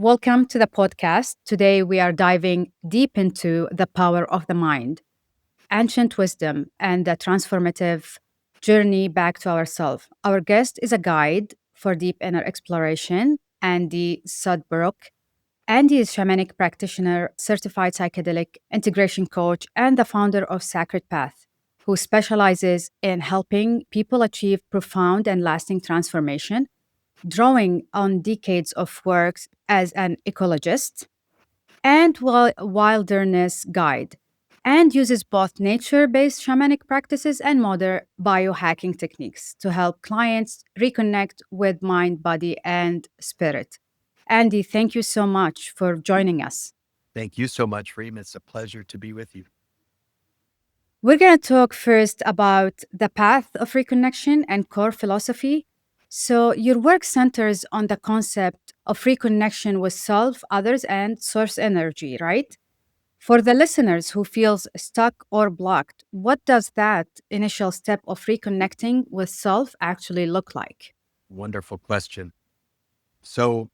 Welcome to the podcast. Today we are diving deep into the power of the mind, ancient wisdom, and the transformative journey back to ourselves. Our guest is a guide for deep inner exploration, Andy Sudbrock. Andy is shamanic practitioner, certified psychedelic integration coach, and the founder of Sacred Path, who specializes in helping people achieve profound and lasting transformation, drawing on decades of work as an ecologist and wilderness guide, and uses both nature based shamanic practices and modern biohacking techniques to help clients reconnect with mind, body, and spirit. Andy, thank you so much for joining us. Thank you so much, Reem. It's a pleasure to be with you. We're going to talk first about the path of reconnection and core philosophy. So, your work centers on the concept of reconnection with self, others, and source energy, right? For the listeners who feels stuck or blocked, what does that initial step of reconnecting with self actually look like? Wonderful question. So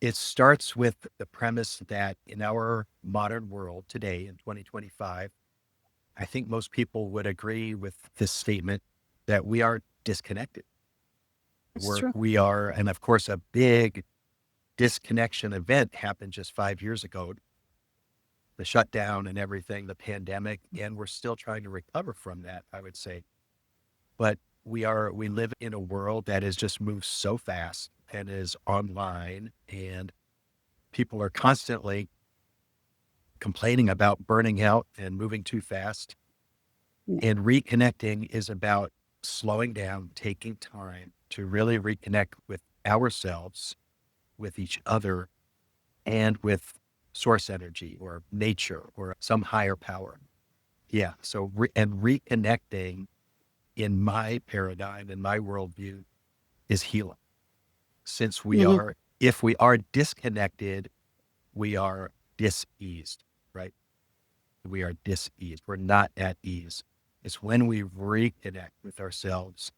it starts with the premise that in our modern world today in 2025, I think most people would agree with this statement that we are disconnected. It's true. We are, and of course, a big disconnection event happened just 5 years ago, the shutdown and everything, the pandemic, and we're still trying to recover from that, I would say. But we live in a world that has just moved so fast and is online, and people are constantly complaining about burning out and moving too fast. Yeah. And reconnecting is about slowing down, taking time to really reconnect with ourselves, with each other, and with source energy or nature or some higher power. Yeah. So, and reconnecting in my paradigm, in my worldview, is healing. Since Mhm. if we are disconnected, we are diseased, right? We are diseased. We're not at ease. It's when we reconnect with ourselves,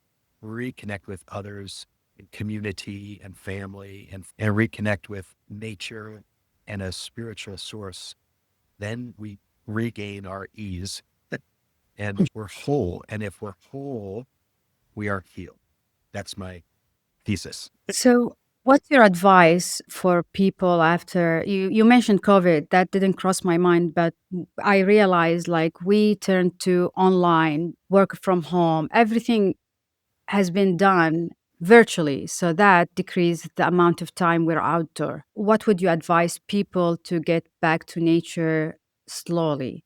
reconnect with others in community and family, and reconnect with nature and a spiritual source, then we regain our ease and we're whole. And if we're whole, we are healed. That's my thesis. So, what's your advice for people after you mentioned COVID? That didn't cross my mind, but I realized like we turned to online, work from home, everything has been done virtually. So that decreased the amount of time we're outdoor. What would you advise people to get back to nature slowly?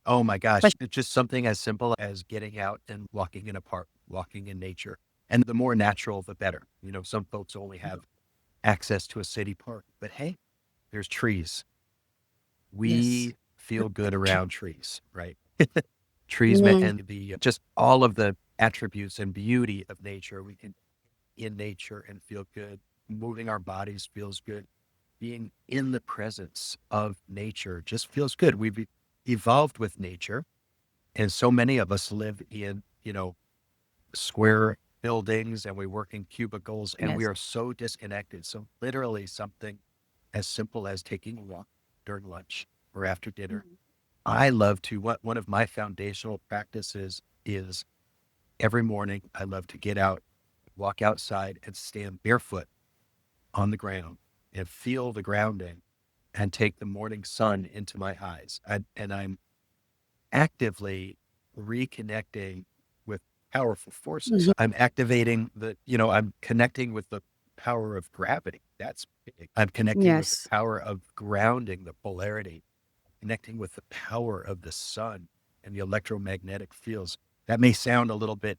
Oh my gosh. Especially, It's just something as simple as getting out and walking in a park, walking in nature. And the more natural, the better. Some folks only have access to a city park, but hey, there's trees. yes. We feel good around trees, right? Mhm. And just all of the attributes and beauty of nature. We can in nature and feel good. Moving our bodies feels good. Being in the presence of nature just feels good. We've evolved with nature. And so many of us live in, square buildings and we work in cubicles and we Yes. are so disconnected. So literally something as simple as taking a walk during lunch or after dinner. Mhm. I love to, one of my foundational practices is every morning, I love to get out, walk outside and stand barefoot on the ground and feel the grounding and take the morning sun into my eyes. And I'm actively reconnecting with powerful forces. Mhm. I'm activating I'm connecting with the power of gravity. That's big. I'm connecting with the Yes. power of grounding, the polarity, connecting with the power of the sun and the electromagnetic fields. That may sound a little bit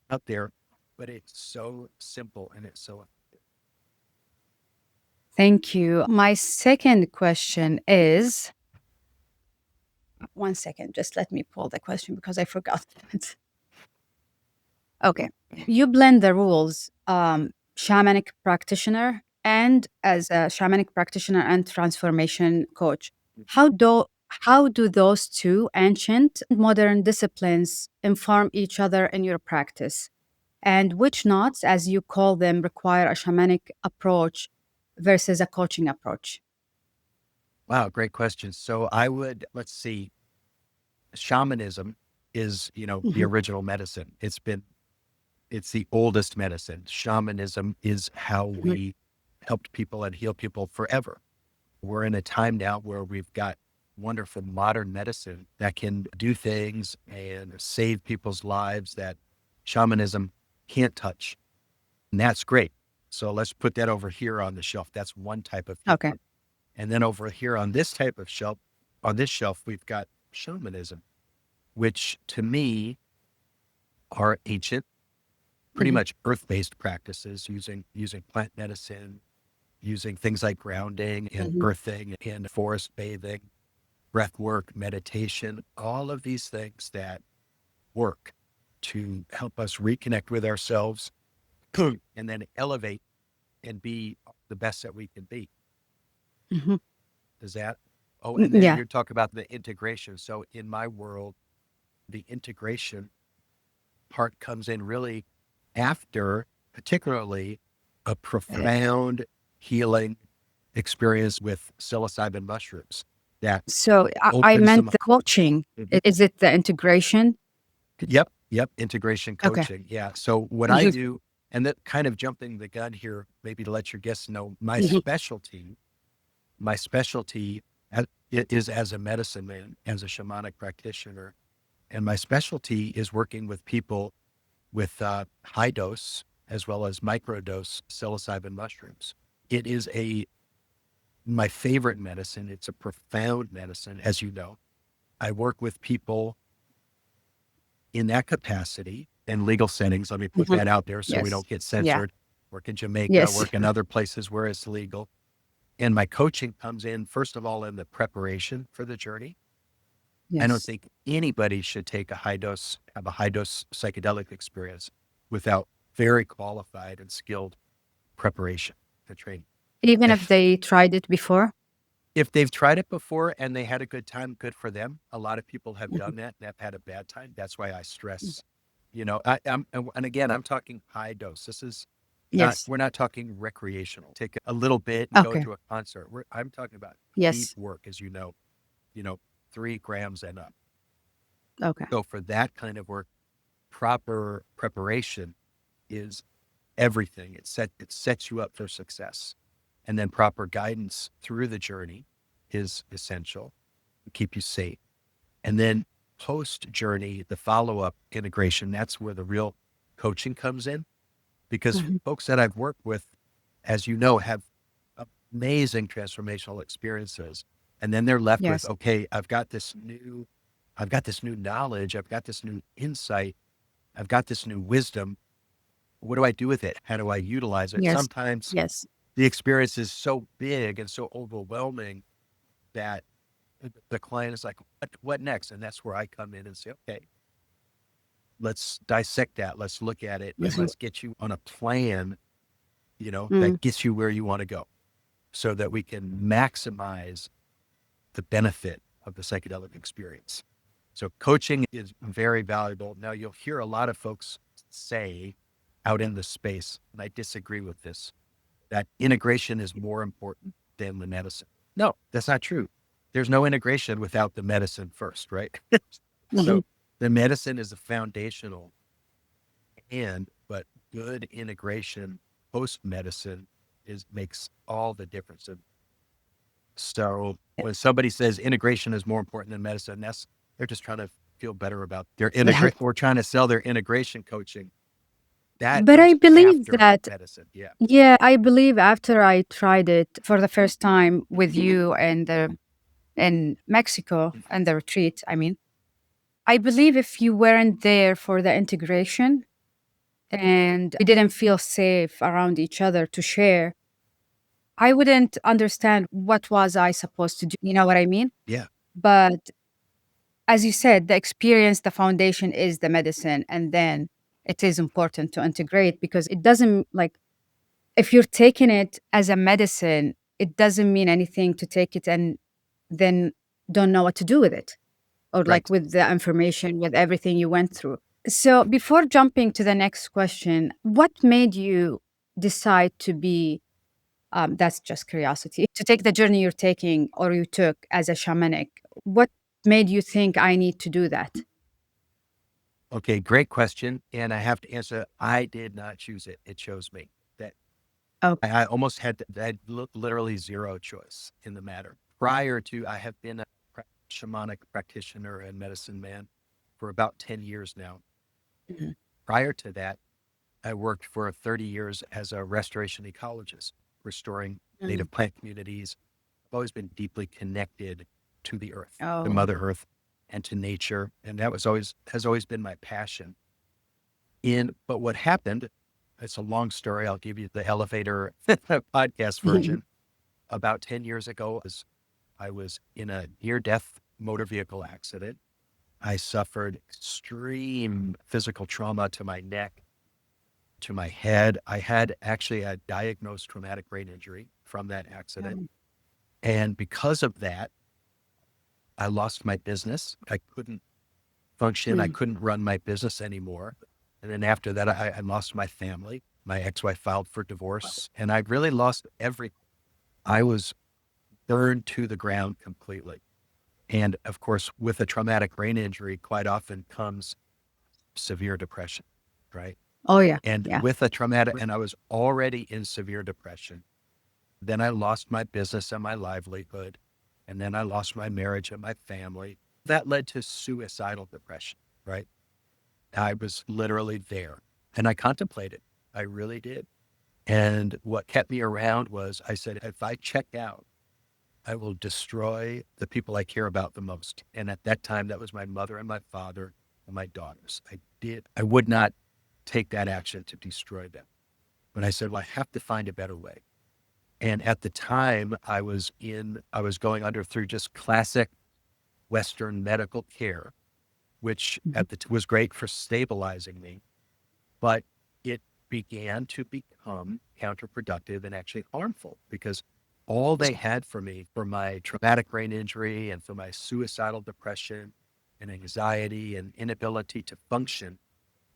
out there, but it's so simple and it's so. Thank you. My second question is one second, just let me pull the question because I forgot it. Okay. You blend the rules, shamanic practitioner and as a shamanic practitioner and transformation coach. How do those two ancient and modern disciplines inform each other in your practice? And which knots, as you call them, require a shamanic approach versus a coaching approach? Wow, great question. So let's see, shamanism is, the Hmm. original medicine. It's the oldest medicine. Shamanism is how Hmm. we helped people and heal people forever. We're in a time now where we've got wonderful modern medicine that can do things and save people's lives that shamanism can't touch. And that's great. So let's put that over here on the shelf. That's one type of Okay. healer. And then over here on this type of shelf, we've got shamanism, which to me are ancient, pretty Hmm. much earth-based practices using plant medicine, using things like grounding and Hmm. earthing and forest bathing, breath work, meditation, all of these things that work to help us reconnect with ourselves and then elevate and be the best that we can be. Hmm. Does that? Oh, and then Yeah. you're talking about the integration. So in my world, the integration part comes in really after, particularly a profound healing experience with psilocybin mushrooms that So I opens meant them. the coaching. Mhm. Is it the integration? Yep. Integration Okay. coaching. Yeah. So what I Hmm. do, and that kind of jumping the gun here, maybe to let your guests know, Hmm. my specialty is as a medicine man, as a shamanic practitioner. And my specialty is working with people with high dose as well as microdose psilocybin mushrooms. It is my favorite medicine. It's a profound medicine, as you know. I work with people in that capacity in legal settings. Let me put Hmm. that out there so we Yes. don't get Yeah. censored. Work in Jamaica, Yes. work in other places where it's legal. And my coaching comes in, first of all, in the preparation for the journey. I don't Yes. think anybody should have a high dose psychedelic experience without very qualified and skilled preparation and training. Even if If they tried it before? if they've tried it before and they had a good time, good for them. A lot of people have Mhm. done that and have had a bad time. That's why I stress, and again, I'm talking high dose. This is not, Yes. we're not talking recreational. Take a little bit and go Okay. to a concert. I'm talking about deep Yes. work, as you know, 3 grams and up. Okay. So for that kind of work, proper preparation is everything. It sets you up for success. And then proper guidance through the journey is essential to keep you safe. And then post journey, the follow-up integration, that's where the real coaching comes in. Because Hmm. folks that I've worked with, as you know, have amazing transformational experiences. And then they're left with, Yes. okay, I've got this new knowledge, I've got this new insight, I've got this new wisdom. What do I do with it? How do I utilize it? Yes. Sometimes Yes. the experience is so big and so overwhelming that the client is like, what next? And that's where I come in and say, okay, let's dissect that. Let's look at it and Mhm. let's get you on a plan, Mm. that gets you where you want to go so that we can maximize the benefit of the psychedelic experience. So coaching is very valuable. Now you'll hear a lot of folks say out in the space, and I disagree with this, that integration is more important than the medicine. No, that's not true. There's no integration without the medicine first, right? Mhm. So the medicine is a foundational but good integration post medicine makes all the difference. And so when somebody says integration is more important than medicine, they're just trying to feel better about their Yeah. integration or trying to sell their integration coaching. That But I comes believe after that, medicine. Yeah. yeah, I believe after I tried it for the first time with you and in Mexico and the retreat, I mean, I believe if you weren't there for the integration and we didn't feel safe around each other to share, I wouldn't understand what was I supposed to do. You know what I mean? Yeah. But as you said, the experience, the foundation is the medicine. And then it is important to integrate because it doesn't like, if you're taking it as a medicine, it doesn't mean anything to take it and then don't know what to do with it or like Right. with the information, with everything you went through. So before jumping to the next question, what made you decide to be That's just curiosity. To take the journey you're taking or you took as a shamanic, what made you think I need to do that? Okay, great question. And I have to answer, I did not choose it. It chose me. That Oh, I almost I had literally zero choice in the matter. Prior to, I have been a shamanic practitioner and medicine man for about 10 years now. mhm, Prior to that, I worked for 30 years as a restoration ecologist, restoring mhm. native plant communities. I've always been deeply connected to the earth, to Oh, Mother Earth, and to nature. And that has always been my passion. But what happened, it's a long story. I'll give you the elevator podcast version. About 10 years ago, I was in a near-death motor vehicle accident. I suffered extreme physical trauma to my neck, to my head. I had actually a diagnosed traumatic brain injury from that accident. oh, And because of that, I lost my business. I couldn't function. I mm, couldn't run my business anymore. And then after that, I lost my family. My ex-wife filed for divorce, and I really lost everything. I was burned to the ground completely. And of course, with a traumatic brain injury, quite often comes severe depression, right? oh yeah, And yeah. with a traumatic, and I was already in severe depression. Then I lost my business and my livelihood. And then I lost my marriage and my family. That led to suicidal depression, right? I was literally there and I contemplated. I really did. And what kept me around was I said, if I check out, I will destroy the people I care about the most. And at that time, that was my mother and my father and my daughters. I would not take that action to destroy them. But I said, well, I have to find a better way. And at the time I was going under through just classic Western medical care, which Mhm. was great for stabilizing me, but it began to become counterproductive and actually harmful because all they had for me for my traumatic brain injury and for my suicidal depression and anxiety and inability to function,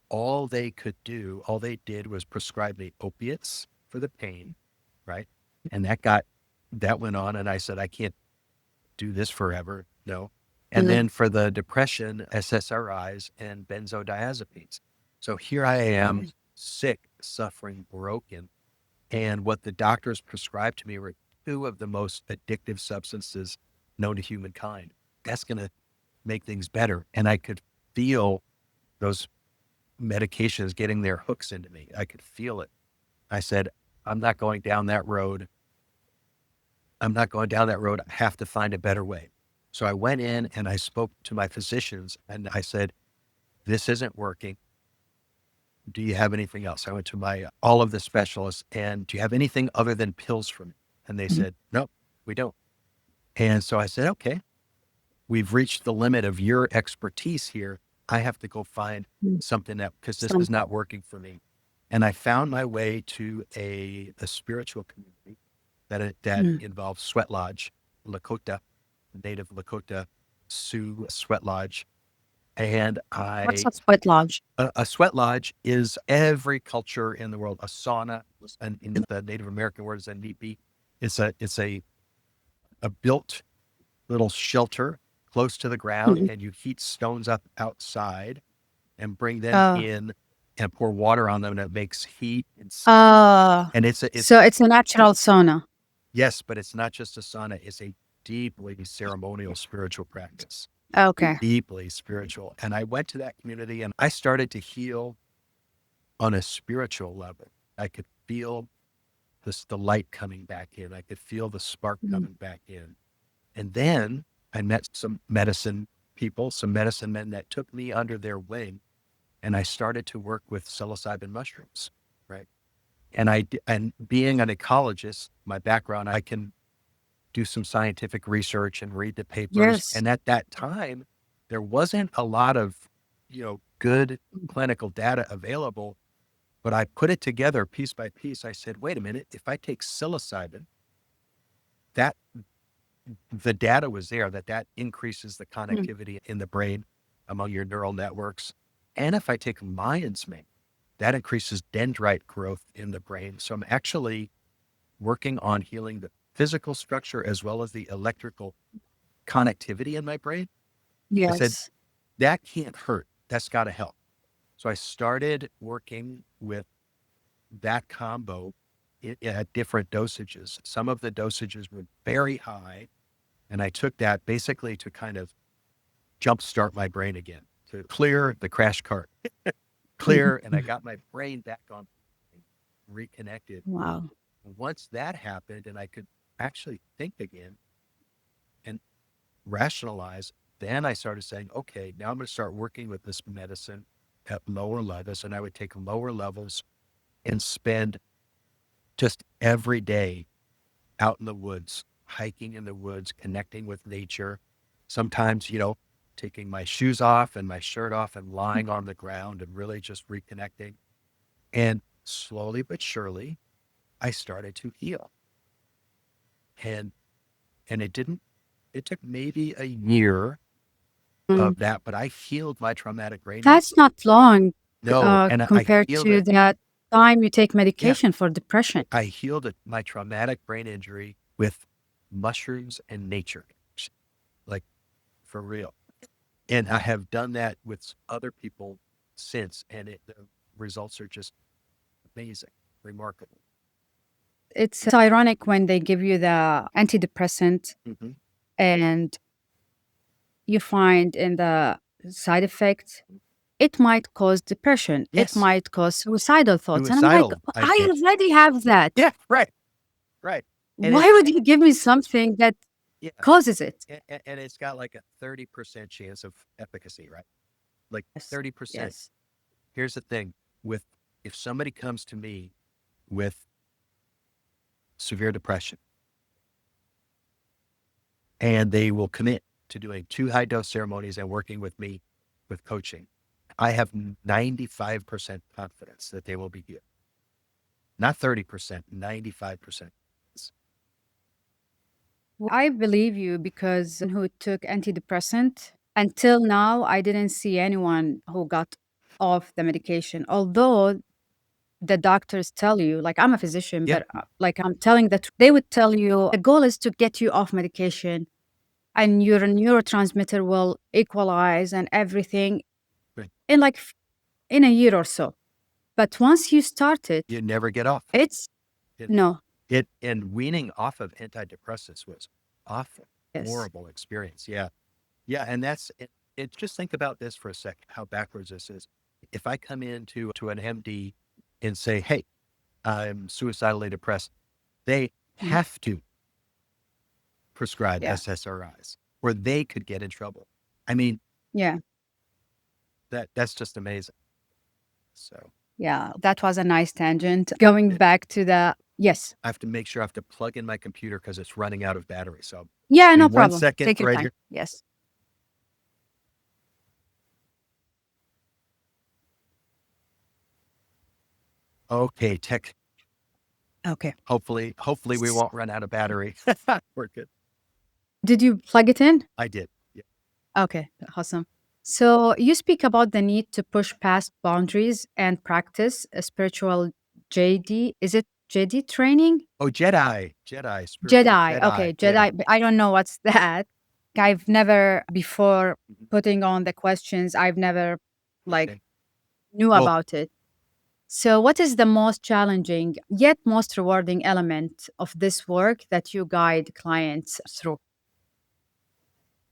all they did was prescribe me opiates for the pain, right? And that went on. And I said, I can't do this forever. No. And Mm, then for the depression, SSRIs and benzodiazepines. So here I am, sick, suffering, broken. And what the doctors prescribed to me were two of the most addictive substances known to humankind. That's going to make things better. And I could feel those medications getting their hooks into me. I could feel it. I said, I'm not going down that road. I'm not going down that road. I have to find a better way. So I went in and I spoke to my physicians and I said, this isn't working. Do you have anything else? I went to all of the specialists and do you have anything other than pills for me? And they mhm, said, nope, we don't. And so I said, okay, we've reached the limit of your expertise here. I have to go find mm. something because this Some, is not working for me. And I found my way to a spiritual community that mm. involves sweat lodge, Lakota, native Lakota Sioux sweat lodge. And What's a sweat lodge? a sweat lodge is every culture in the world. A sauna, and in the Native American word is a nipi. It's a built little shelter close to the ground, Mhm. and you heat stones up outside and bring them Oh, in and pour water on them, and it makes heat. uh, And so it's a natural sauna. yes, but it's not just a sauna. It's a deeply ceremonial spiritual practice, Okay. deeply spiritual. And I went to that community and I started to heal on a spiritual level. I could feel the light coming back in. I could feel the spark Mm, coming back in. And then I met some medicine people, some medicine men that took me under their wing. And I started to work with psilocybin mushrooms, right? And being an ecologist, my background, I can do some scientific research and read the papers. yes. And at that time, there wasn't a lot of, good clinical data available, but I put it together piece by piece. I said, wait a minute, if I take psilocybin, that the data was there that increases the Mm, connectivity in the brain among your neural networks. And if I take lion's mane, that increases dendrite growth in the brain. So I'm actually working on healing the physical structure as well as the electrical connectivity in my brain. I said, Yes. that can't hurt. That's got to help. So I started working with that combo at different dosages. Some of the dosages were very high. And I took that basically to kind of jumpstart my brain again, to clear the crash cart, clear. And I got my brain back on, reconnected. Wow. Once that happened and I could actually think again and rationalize, then I started saying, okay, now I'm going to start working with this medicine at lower levels. And I would take lower levels and spend just every day out in the woods, hiking in the woods, connecting with nature. Sometimes, taking my shoes off and my shirt off and lying on the ground and really just reconnecting. And slowly but surely, I started to heal. And it took maybe a year Mm. of that, but I healed my traumatic brain injury. That's not long No, and I compared healed to it. that time you take Yeah, medication for depression. I healed it, my traumatic brain injury with mushrooms and nature, like for real. And I have done that with other people since, and the results are just amazing, remarkable. It's ironic when they give you the antidepressant Mm-hmm. and you find in the side effects, it might cause depression, it Yes, might cause suicidal thoughts. And I'm like, suicidal I ideation. already have that. Yeah, right, right. And Why would you give me something that yeah, causes it? and it's got like a 30% chance of efficacy, right? Like Yes. 30%. Yes. Here's the thing with if somebody comes to me with severe depression and they will commit to doing 2 high dose ceremonies and working with me with coaching, I have 95% confidence that they will be healed. Not 30%, 95%. I believe you because who took antidepressant until now, I didn't see anyone who got off the medication. Although the doctors tell you, like I'm a physician, Yeah, but like I'm telling that they would tell you the goal is to get you off medication and your neurotransmitter will equalize and everything right. in like in a year or so. But once you start it, You never get off. it's It, no, and weaning off of antidepressants was awful, yes, horrible experience. Yeah. Yeah. And that's it. Just think about this for a sec, how backwards this is. If I come into to an MD and say, hey, I'm suicidally depressed, they mhm, have to prescribe yeah, SSRIs or they could get in trouble. I mean, yeah, that's just amazing. So yeah. That was a nice tangent. Going yeah, back to the yes, I have to make sure I have to plug in my computer because it's running out of battery. So yeah, give me no one problem. second Take your right time. here. Yes. Okay, tech. Okay. Hopefully we S- won't run out of battery. We're good. Did you plug it in? I did. Yeah. Okay, awesome. So you speak about the need to push past boundaries and practice a spiritual JD. Is it JD training? Oh, Jedi, spiritual Jedi. Jedi. Okay, Yeah. Jedi. But I don't know what's that. I've never before Mhm. putting on the questions. I've never like Okay. knew Well, about it. So what is the most challenging yet most rewarding element of this work that you guide clients through?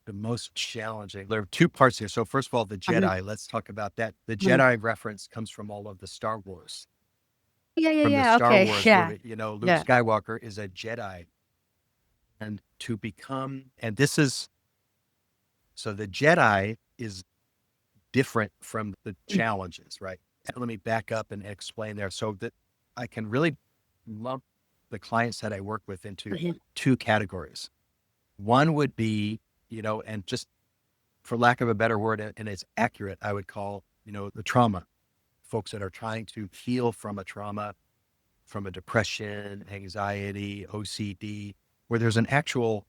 the most challenging. There are two parts here. So first of all, the Mhm, Jedi. Let's talk about that. The mhm. Jedi reference comes from all of the Star Wars. Yeah, yeah, From the yeah. Star Okay, Wars, where yeah, Luke yeah. Skywalker is a Jedi, and to become, and this is so the Jedi is different from the Mm, challenges, right? Let me back up and explain there so that I can really lump the clients that I work with into mhm, two categories. One would be, and just for lack of a better word, and it's accurate, I would call, the trauma folks that are trying to heal from a trauma, from a depression, anxiety, OCD, where there's an actual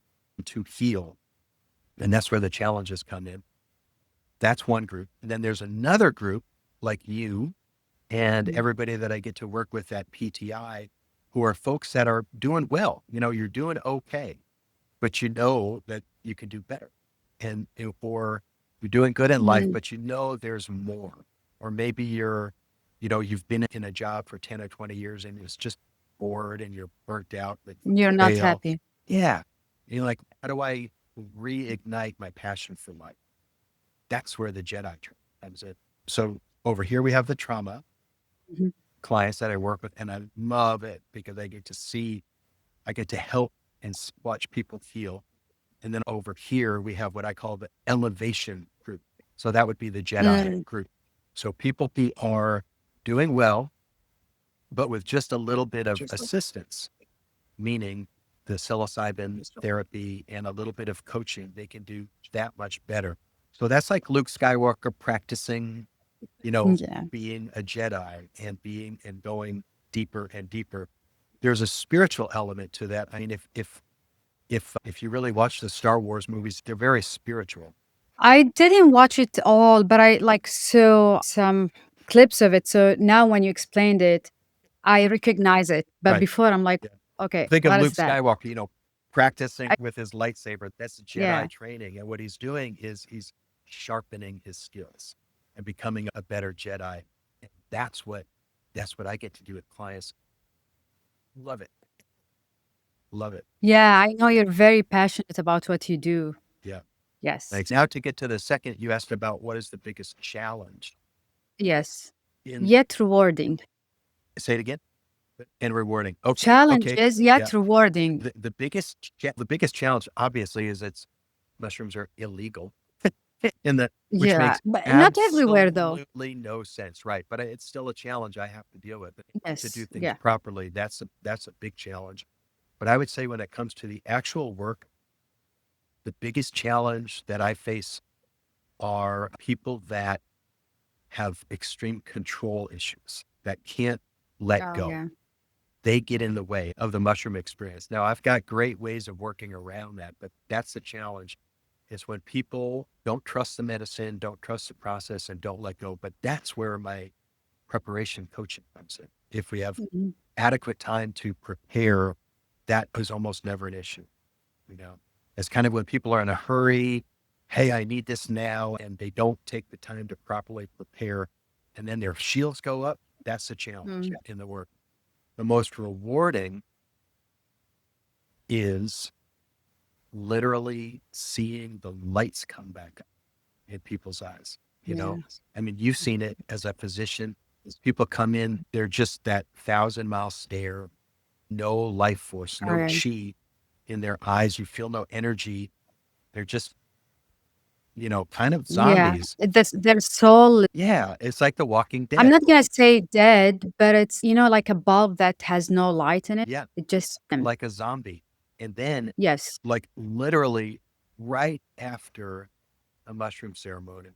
to heal. And that's where the challenges come in. That's one group. And then there's another group like you and mhm. everybody that I get to work with at PTI who are folks that are doing well. You're doing okay, but you know that you can do better. Or you're doing good in life, Mm, but there's more. Or maybe you've been in a job for 10 or 20 years and it's just bored and you're burnt out, but you're not fail. happy. Yeah. You're like, how do I reignite my passion for life? That's where the Jedi comes in. So over here we have the trauma Mhm. clients that I work with, and I love it because I get to help and watch people heal. And then over here, we have what I call the elevation group. So that would be the Jedi Mm, group. So people who are doing well, but with just a little bit of assistance, meaning the psilocybin therapy and a little bit of coaching, they can do that much better. So that's like Luke Skywalker practicing, yeah. being a Jedi and going deeper and deeper. There's a spiritual element to that. I mean, if you really watch the Star Wars movies, they're very spiritual. I didn't watch it all, but I like saw some clips of it. So now when you explained it, I recognize it. But Right. before I'm like, Yeah. okay, Think of what Luke is that? Skywalker, practicing I, with his lightsaber. That's yeah. Jedi training. And what he's doing is he's sharpening his skills and becoming a better Jedi. And that's what I get to do with clients. Love it. Love it. Yeah, I know you're very passionate about what you do. Yeah. Yes. Thanks. Now to get to the second, you asked about what is the biggest challenge Yes. in, Yet rewarding. say it again, and rewarding. Okay. Okay. Challenges, Yeah. yet rewarding. The biggest challenge obviously is it's mushrooms are illegal which Yeah. makes But not everywhere though. absolutely no sense. Right. But it's still a challenge I have to deal with to do Yes. things Yeah. properly. That's a big challenge. But I would say when it comes to the actual work, the biggest challenge that I face are people that have extreme control issues that can't let Oh go. yeah. They get in the way of the mushroom experience. Now, I've got great ways of working around that, but that's the challenge is when people don't trust the medicine, don't trust the process, and don't let go. But that's where my preparation coaching comes in. If we have Mhm. adequate time to prepare, that is almost never an issue. You know, it's kind of when people are in a hurry, hey, I need this now, and they don't take the time to properly prepare, and then their shields go up. That's the challenge Mm, in the work. The most rewarding is literally seeing the lights come back up in people's eyes. yeah. I mean, you've seen it as a physician. As people come in, they're just that 1,000-mile stare, no life force, All no right. chi in their eyes. You feel no energy. They're just, kind of Yeah. zombies. That's their soul. Yeah. It's like The Walking I'm Dead. not gonna say dead, but it's like a bulb that has no light in it. Yeah. It just Like a zombie. And then, yes. like, literally right after a mushroom ceremony,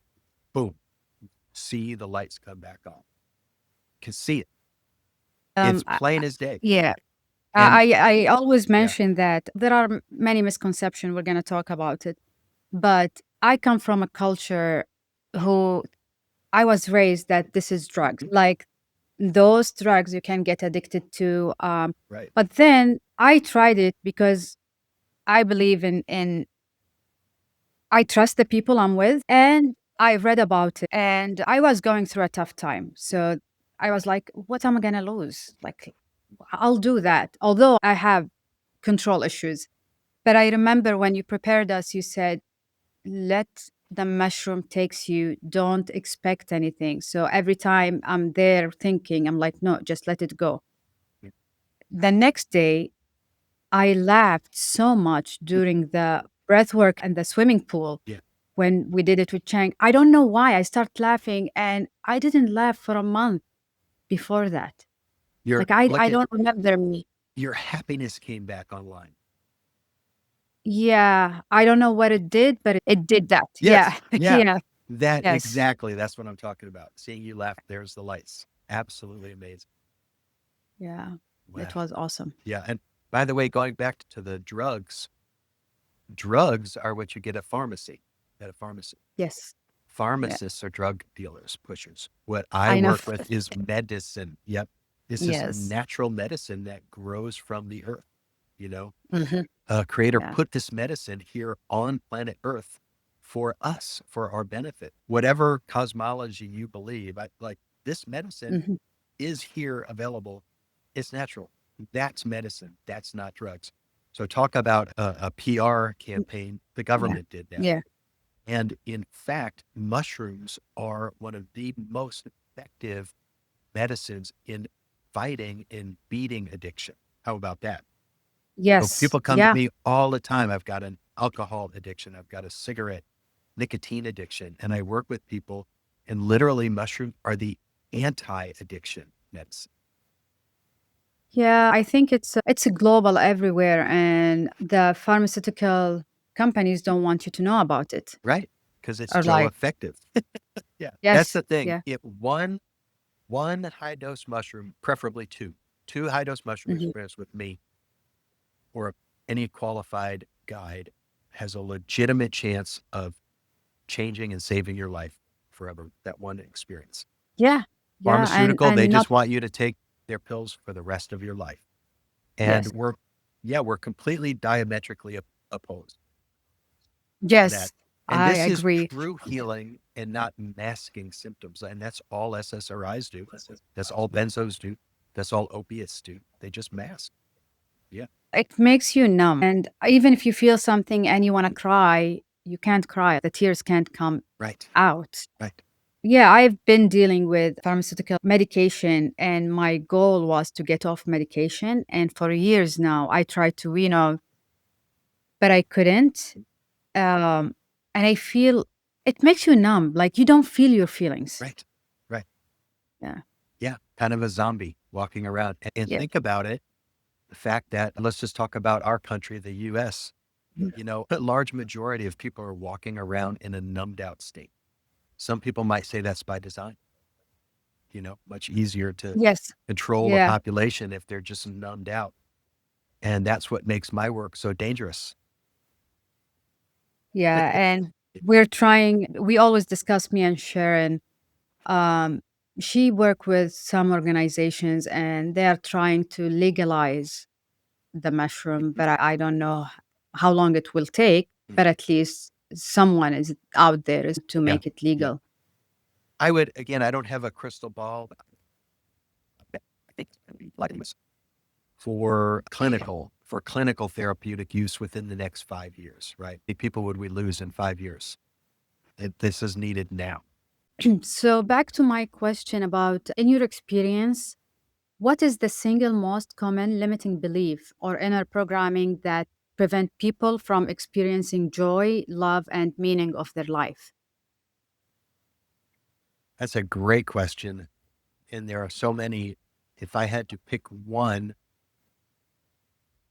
boom, see the lights come back on. Can see it. It's I plain as day. yeah. And I always yeah, mention that there are many misconceptions. We're gonna talk about it, but I come from a culture who I was raised that this is drugs. Like those drugs you can get addicted to. right. But then I tried it because I believe in I trust the people I'm with, and I read about it, and I was going through a tough time. So I was like, what am I gonna lose? Like, I'll do that. Although I have control issues. But I remember when you prepared us, you said, let the mushroom takes you. Don't expect anything. So every time I'm there thinking, I'm like, no, just let it go. Yeah. The next day, I laughed so much during the breath work and the swimming pool Yeah. when we did it with Chang. I don't know why I start laughing, and I didn't laugh for a month before that. You're Like I look at don't remember me. your happiness came back online. Yeah, I don't know what it did, but it did that. Yeah. Yes. Yeah. Yeah. That Yes. exactly. That's what I'm talking about. Seeing you laugh, there's the lights. Absolutely amazing. Yeah. Wow. It was awesome. Yeah. And by the way, going back to the drugs are what you get at a pharmacy. Yes. Yeah. Pharmacists are drug dealers, pushers. What I I know. work with is medicine. Yep. This is Yes. natural medicine that grows from the earth. You know, Hmm. Creator Yeah. put this medicine here on planet Earth for us, for our benefit. Whatever cosmology you believe, like this medicine Hmm. is here available. It's natural. That's medicine. That's not drugs. So talk about a PR campaign. The Yeah. government did that. Yeah. And in fact, mushrooms are one of the most effective medicines in fighting and beating addiction. How about that? So Yes. people come to Yeah. me all the time. I've got an alcohol addiction. I've got a cigarette, nicotine addiction. And I work with people, and literally mushrooms are the anti-addiction medicine. Yeah. I think it's a global everywhere, and the pharmaceutical companies don't want you to know about it. Right. Because it's Or so like, effective. Yeah. That's yes. the thing. Yeah. If one high dose mushroom, preferably two high dose mushroom Hmm. experiments with me or any qualified guide has a legitimate chance of changing and saving your life forever. That one experience. Yeah. Yeah. Pharmaceutical, they And not, just want you to take their pills for the rest of your life. And yes. we're completely diametrically opposed to that. Yes. And I this is agree. true healing and not masking symptoms. And that's all SSRIs do. That's all benzos do. That's all opiates do. They just mask. Yeah. It makes you numb. And even if you feel something and you want to cry, you can't cry. The tears can't come Right. out. Right. Yeah, I've been dealing with pharmaceutical medication, and my goal was to get off medication. And for years now, I tried to, but I couldn't. And I feel it makes you numb. Like you don't feel your feelings. Right. Right. Yeah. Yeah. Kind of a zombie walking around. And Yeah. think about it. The fact that, let's just talk about our country, the US, a large majority of people are walking around in a numbed out state. Some people might say that's by design, much easier to Yes. control a Yeah. population if they're just numbed out. And that's what makes my work so dangerous. Yeah. And we always discuss, me and Sharon. Um, she worked with some organizations and they are trying to legalize the mushroom, but I don't know how long it will take, but at least someone is out there is to Yeah. make it Yeah. legal. Again, I don't have a crystal ball. I think it's going to be like this for clinical therapeutic use within the next 5 years, right? How many people would we lose in 5 years? This is needed now. So back to my question about, in your experience, what is the single most common limiting belief or inner programming that prevent people from experiencing joy, love, and meaning of their life? That's a great question. And there are so many. If I had to pick one,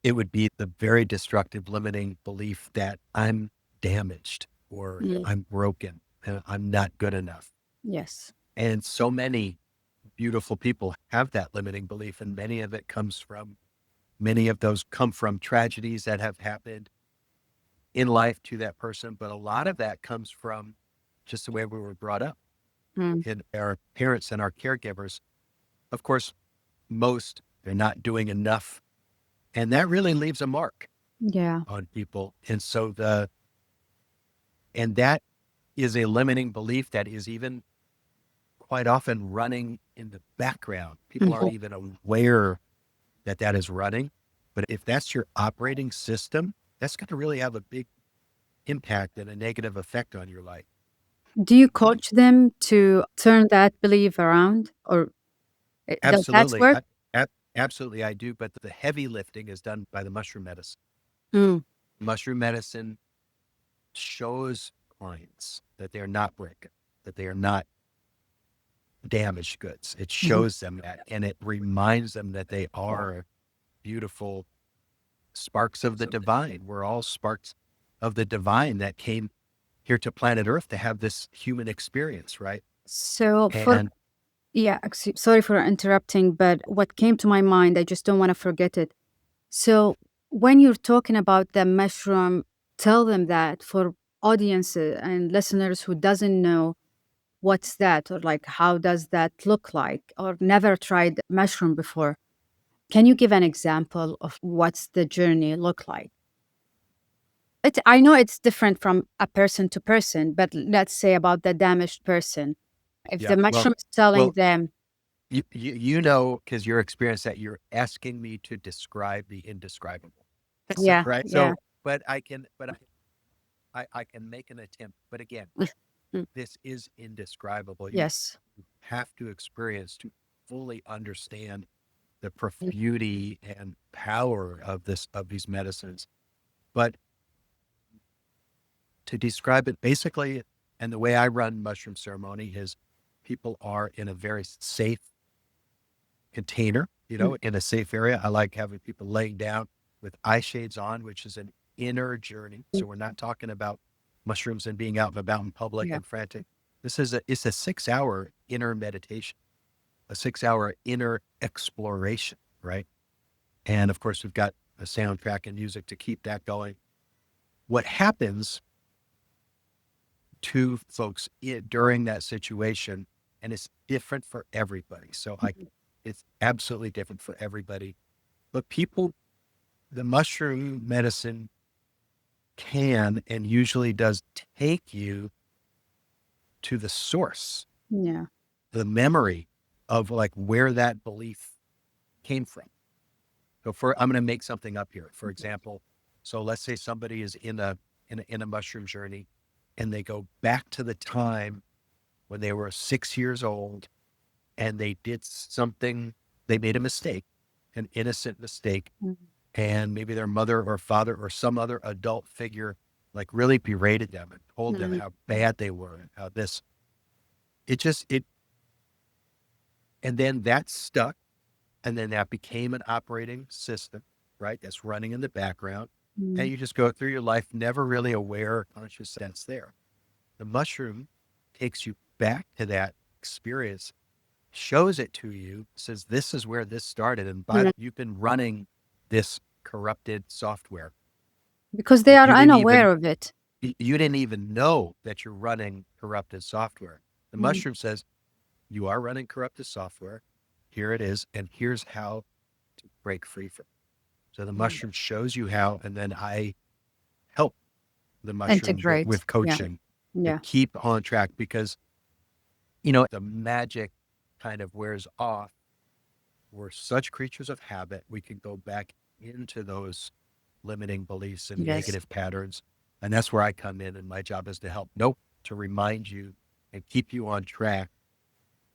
it would be the very destructive limiting belief that I'm damaged or Mm. I'm broken and I'm not good enough. Yes. And so many beautiful people have that limiting belief. And many of those come from tragedies that have happened in life to that person. But a lot of that comes from just the way we were brought up Mm. and our parents and our caregivers. Of course, most they're not doing enough. And that really leaves a mark Yeah. on people. And that is a limiting belief that is even quite often running in the background. People aren't Mhm. even aware that that is running. But if that's your operating system, that's going to really have a big impact and a negative effect on your life. Do you coach them to turn that belief around, or does that Absolutely. work? Absolutely, I do. But the heavy lifting is done by the mushroom medicine. Mm. Mushroom medicine shows clients that they're not broken, that they are not damaged goods. It Mhm. shows them that, and it reminds them that they are beautiful sparks of the divine. We're all sparks of the divine that came here to planet Earth to have this human experience, right? So for And Yeah, sorry for interrupting, but what came to my mind, I just don't want to forget it. So when you're talking about the mushroom, tell them that for audiences and listeners who doesn't know, what's that, or like how does that look like, or never tried mushroom before. Can you give an example of what's the journey look like? I know it's different from a person to person, but let's say about the damaged person. If Yeah. the mushroom is telling Well, them, you know, because your experience that you're asking me to describe the indescribable. So, yeah, right. yeah, So, I can make an attempt. But again, mm, this is indescribable. You yes, have to experience to fully understand the beauty and power of these medicines. But to describe it basically, and the way I run mushroom ceremony is people are in a very safe container, mm, in a safe area. I like having people laying down with eye shades on, which is an inner journey. mm, So we're not talking about mushrooms and being out and about in public yeah, and frantic. It's a 6 hour inner meditation, a 6 hour inner exploration, right? And of course, we've got a soundtrack and music to keep that going. What happens to folks during that situation, and it's different for everybody. So mhm, it's absolutely different for everybody. But people, the mushroom medicine can and usually does take you to the source, yeah, the memory of like where that belief came from. So I'm going to make something up here. For example, so let's say somebody is in a mushroom journey and they go back to the time when they were 6 years old and they did something, they made a mistake, an innocent mistake, mm, and maybe their mother or father or some other adult figure like really berated them and told them mm, how bad they were and how this, it just, it, and then that stuck. And then that became an operating system, right? That's running in the background. And mm, you just go through your life, never really aware or conscious that's there. The mushroom takes you back to that experience, shows it to you, says, this is where this started. And mm, you've been running this corrupted software. because they And are unaware of it. you didn't even know that you're running corrupted software. The Mm, mushroom says, you are running corrupted software. Here it is. And here's how to break free from it. So the mm, mushroom shows you how, and then I help the mushroom integrate. with Yeah, coaching to yeah, keep on track because, the magic kind of wears off. We're such creatures of habit. We can go back into those limiting beliefs and yes. negative patterns. And that's where I come in. And my job is to help, nope, to remind you and keep you on track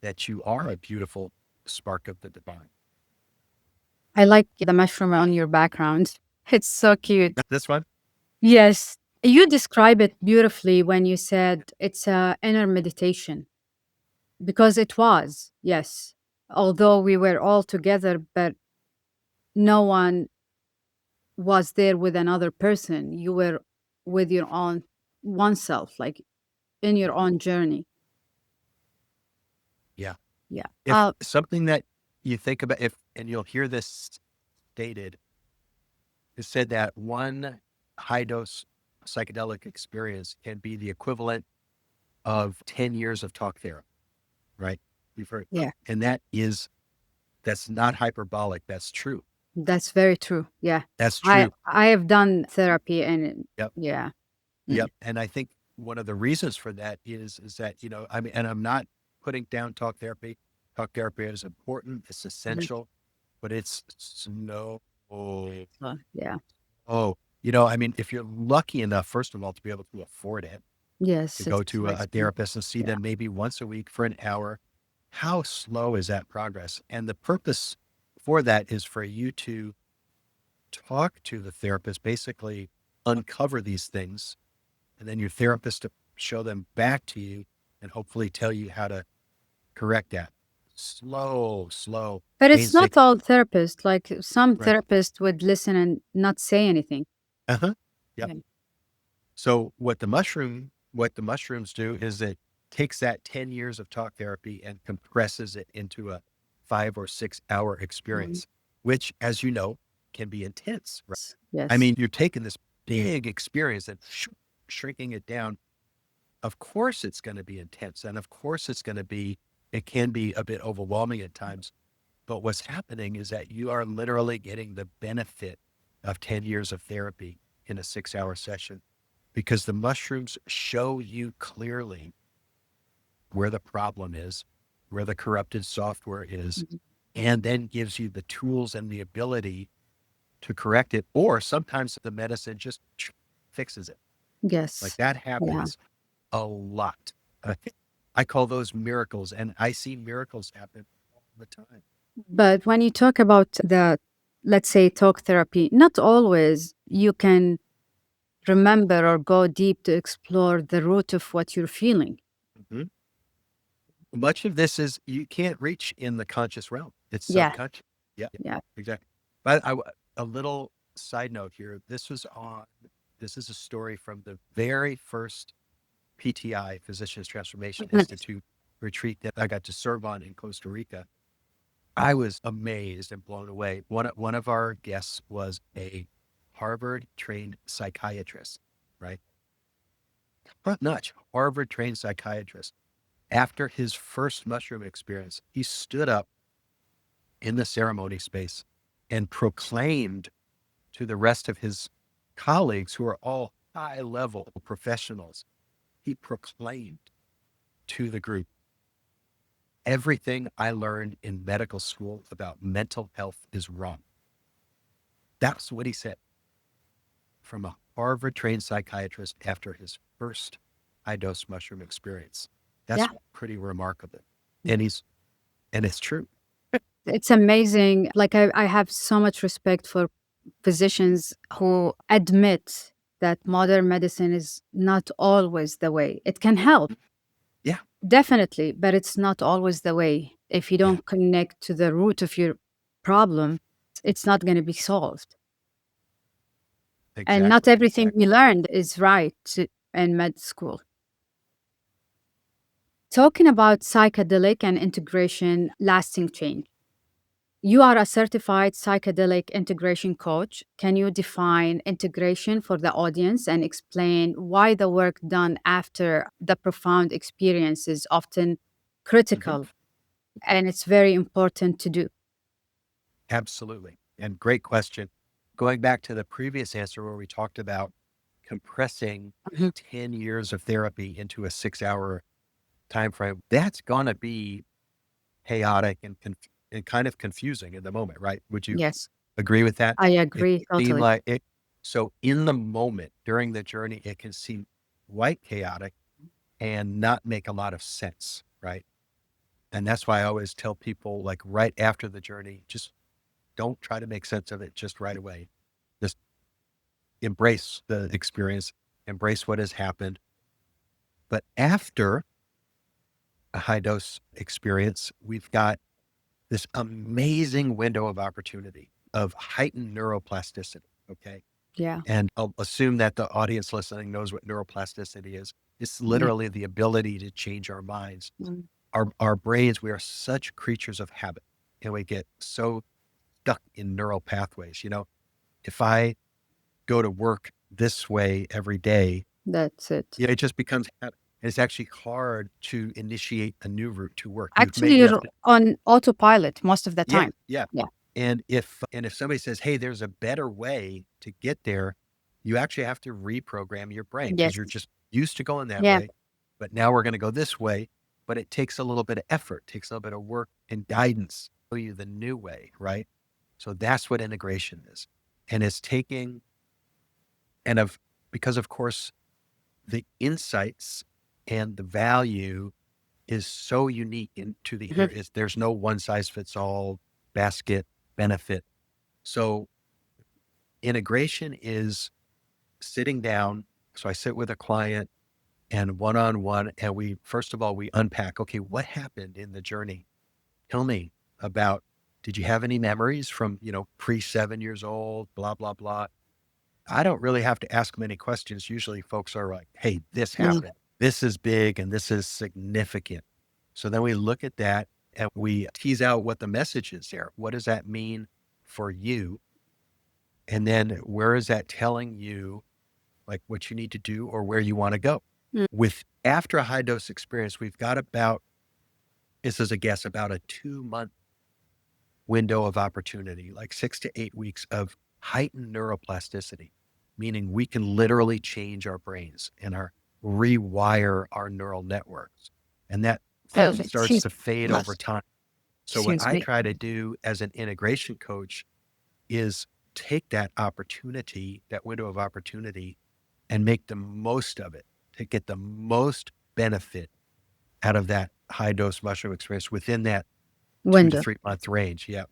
that you are a beautiful spark of the divine. I like the mushroom on your background. It's so cute. This one? Yes. You describe it beautifully when you said it's a inner meditation because it was, yes. Although we were all together, but no one was there with another person. You were with your own oneself, like in your Yeah. own journey. Yeah. Yeah. If something that you think about, and you'll hear this stated, is said that one high dose psychedelic experience can be the equivalent of 10 years of talk therapy, right? You've heard, Yeah. that's not hyperbolic. That's true. That's very true. Yeah. That's I true. I have done therapy and Yep. yeah. Mm, Yep. And I think one of the reasons for that is that, I mean, and I'm not putting down talk therapy. Talk therapy is important. It's mm, essential, but it's no, yeah. oh, I mean, if you're lucky enough, first of all, to be able to afford it, to Yes, go it's to so a expensive. therapist and see Yeah. them maybe once a week for an hour, how slow is that progress? And the purpose for that is for you to talk to the therapist, basically uncover these things, and then your therapist to show them back to you and hopefully tell you how to correct that. Slow, But it's not painstaking. all therapists. Like some Right. therapists would listen and not say anything. Uh-huh. Yep. Yeah. So what the mushrooms do is it takes that 10 years of talk therapy and compresses it into a 5 or 6 hour Mhm. experience, which, as you know, can be intense, right? I Yes. mean, you're taking this big experience and shrinking it down of course it's going to be intense. And of course it can be a bit overwhelming at times. But what's happening is that you are literally getting the benefit of 10 years of therapy in a 6-hour session, because the mushrooms show you clearly where the problem is, where the corrupted software is, Mhm. and then gives you the tools and the ability to correct it. Or sometimes the medicine just fixes it. Like Yes. that Yeah. happens a lot. Uh, I call those miracles, and I see miracles happen all the time. But when you talk about the, let's say, talk therapy, not always you can remember or go deep to explore the root of what you're feeling. Mhm. Much of this is you can't reach in the conscious realm. It's Yeah. subconscious. Yeah, Yeah. exactly. But a little side note here. This is a story from the very first PTI, Physicians Transformation Nice. Institute retreat that I got to serve on in Costa Rica. I was amazed and blown away. One of our guests was a Harvard trained psychiatrist, right? Top notch, Harvard trained psychiatrist. After his first mushroom experience, he stood up in the ceremony space and proclaimed to the rest of his colleagues, who are all high level professionals, he proclaimed to the group, everything I learned in medical school about mental health is wrong. That's what he said, from a Harvard trained psychiatrist after his first high dose mushroom experience. That's Yeah. pretty remarkable. And it's true. It's amazing. Like, I have so much respect for physicians who admit that modern medicine is not always the way. It can help, Yeah. definitely, but it's not always the way. If you Yeah. don't connect to the root of your problem, it's not going to be solved. And not Exactly. everything we Exactly. learned is right in med school. Talking about psychedelic and integration, lasting change. You are a certified psychedelic integration coach. Can you define integration for the audience and explain why the work done after the profound experience is often Mhm. critical and it's very important to do? Absolutely. And great question. Going back to the previous answer where we talked about compressing Mhm. 10 years of therapy into a 6-hour time frame, that's going to be chaotic and kind of confusing in the moment, right? Would you Yes, agree with that? I It agree can seem totally. like it. So in the moment during the journey, it can seem quite chaotic and not make a lot of sense, right? And that's why I always tell people, like, right after the journey, just don't try to make sense of it just right away. Just embrace the experience, embrace what has happened. But after a high dose experience, we've got this amazing window of opportunity of heightened neuroplasticity. Okay. Yeah, And I'll assume that the audience listening knows what neuroplasticity is. It's yeah. literally the ability to change our minds. Mm. Our brains, we are such creatures of habit, and we get so stuck in neural pathways. If I go to work this way every day, That's it. it just becomes habit. And it's actually hard to initiate a new route to work. Actually, You have you're to, on autopilot most of the yeah, time. yeah. Yeah. And if somebody says, "Hey, there's a better way to get there," you actually have to reprogram your brain, because Yes. you're just used to going that Yeah. way. But now we're going to go this way. But it takes a little bit of effort, takes a little bit of work and guidance to show you the new way, right? So that's what integration is. And it's taking and of because of course the insights and the value is so unique into Mhm. there's no one size fits all basket benefit. So integration is sitting down. So I sit with a client and one on one, and we, first of all, we unpack, okay, what happened in the journey? Tell me about, did you have any memories from, pre 7 years old, blah, blah, blah. I don't really have to ask many questions. Usually folks are like, hey, this Yeah. happened. This is big and this is significant. So then we look at that and we tease out what the message is there. What does that mean for you? And then where is that telling you, like, what you need to do or where you want to go? Mm. With After a high dose experience, we've got about, this is a guess, about a 2-month window of opportunity, like 6 to 8 weeks of heightened neuroplasticity, meaning we can literally change our brains and rewire our neural networks. And that Oh, starts excuse to fade me. over time. So what Excuse I me. try to do as an integration coach is take that opportunity, that window of opportunity, and make the most of it to get the most benefit out of that high dose mushroom experience within that 2 to Window. 3 month range. Yeah.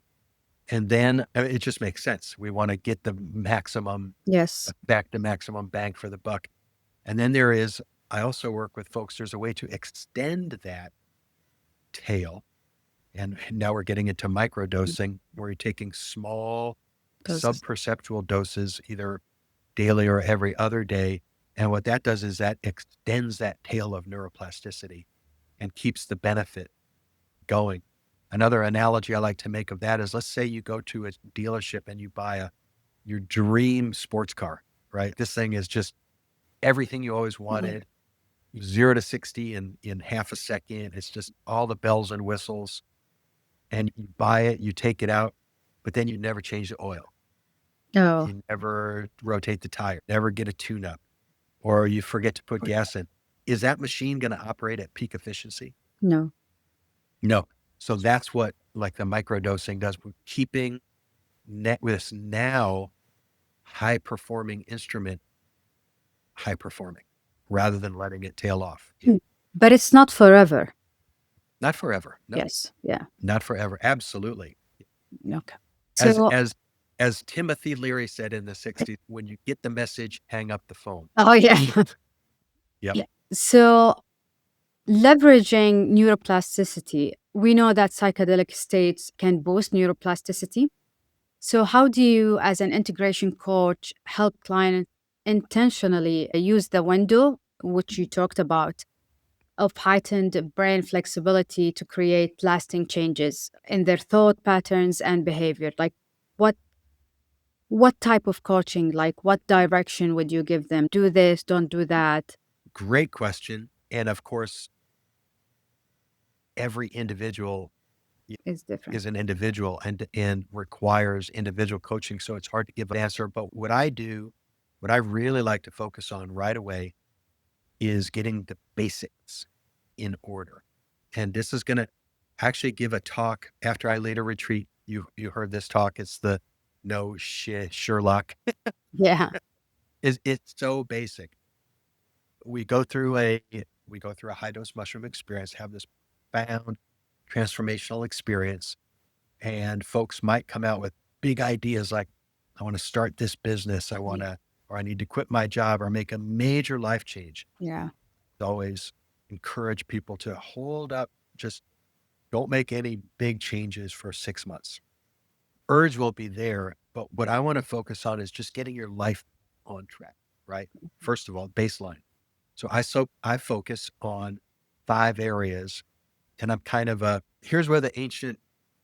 And then it just makes sense. We want to get the maximum Yes. effect, the maximum bang for the buck. And then I also work with folks, there's a way to extend that tail. And now we're getting into microdosing, where you're taking small Doses. subperceptual doses, either daily or every other day. And what that does is that extends that tail of neuroplasticity and keeps the benefit going. Another analogy I like to make of that is, let's say you go to a dealership and you buy your dream sports car, right? This thing is just everything you always Yeah. wanted, 0 to 60 in half a second. It's just all the bells and whistles. And you buy it, you take it out, but then you never change the oil. Oh, You never rotate the tire, never get a tune up, or you forget to put gas in. Is that machine going to operate at peak efficiency? no. No. So that's what like the microdosing does. We're keeping this now high performing instrument high performing rather than letting it tail off. Yeah. Hmm. But it's not forever. Not forever. No, Yes. Yeah. not forever. Absolutely. Okay. As So, as as Timothy Leary said in the 60s, when you get the message, hang up the phone. oh, yeah. Yep. Yeah. So, leveraging neuroplasticity, we know that psychedelic states can boost neuroplasticity. So, how do you, as an integration coach, help clients intentionally use the window, which you talked about, of heightened brain flexibility to create lasting changes in their thought patterns and behavior? Like, what what type of coaching, like what direction would you give them? Do this, don't do that. Great question. And of course, every individual Is different. is an individual and requires individual coaching. So it's hard to give an answer. But what I really like to focus on right away is getting the basics in order. And this is going to actually give a talk after I lead a retreat. You heard this talk. It's the no shit Sherlock. Yeah. It's so basic. We go through a high dose mushroom experience, have this profound transformational experience, and folks might come out with big ideas like, I want to start this business, Yeah. or I need to quit my job or make a major life change. Yeah. Always encourage people to hold up, just don't make any big changes for 6 months. Urge will be there, but what I want to focus on is just getting your life on track, right? First of all, baseline. So I focus on 5 areas, and I'm kind of here's where the ancient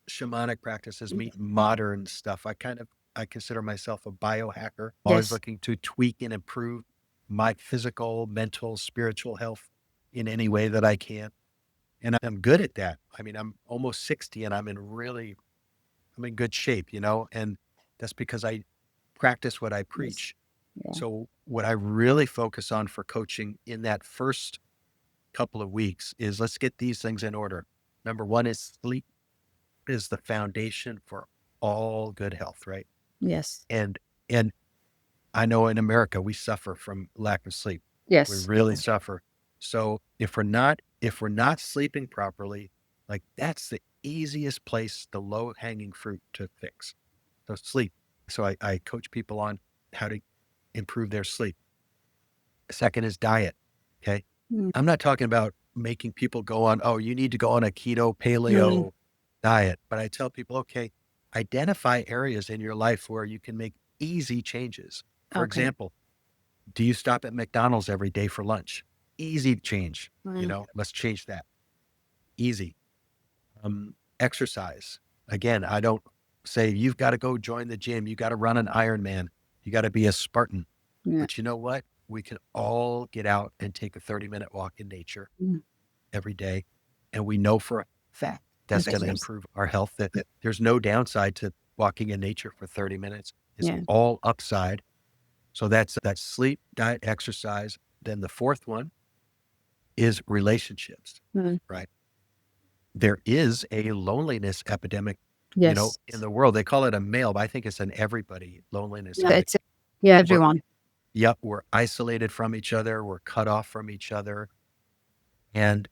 shamanic practices meet modern stuff. I consider myself a biohacker, always Yes. looking to tweak and improve my physical, mental, spiritual health in any way that I can. And I'm good at that. I mean, I'm almost 60 and I'm in good shape, and that's because I practice what I Yes. preach. Yeah. So what I really focus on for coaching in that first couple of weeks is, let's get these things in order. Number one is sleep is the foundation for all good health, right? Yes. And and I know in America we suffer from lack of sleep. We Yes. really suffer. So if we're not sleeping properly, like that's the easiest place, the low hanging fruit to fix. So sleep. So I coach people on how to improve their sleep. Second is diet. Okay. Mm. I'm not talking about making people go on, oh, you need to go on a keto No, no. paleo diet. But I tell people, okay, identify areas in your life where you can make easy changes. For Okay. example, do you stop at McDonald's every day for lunch? Easy change. Mm. Let's change that. Easy. Exercise. Again, I don't say you've got to go join the gym. You got to run an Ironman. You got to be a Spartan. Yeah. But you know what? we can all get out and take a 30-minute walk in nature Mm. every day. And we know for a fact that's going to Yes. improve our health, that there's no downside to walking in nature for 30 minutes. It's Yeah. all upside. So that's sleep, diet, exercise. Then the fourth one is relationships, Mm. right? There is a loneliness epidemic, Yes. in the world. They call it a male, but I think it's an everybody loneliness Yeah, epidemic. yeah, We're, everyone. yep, we're isolated from each other. We're cut off from each other. And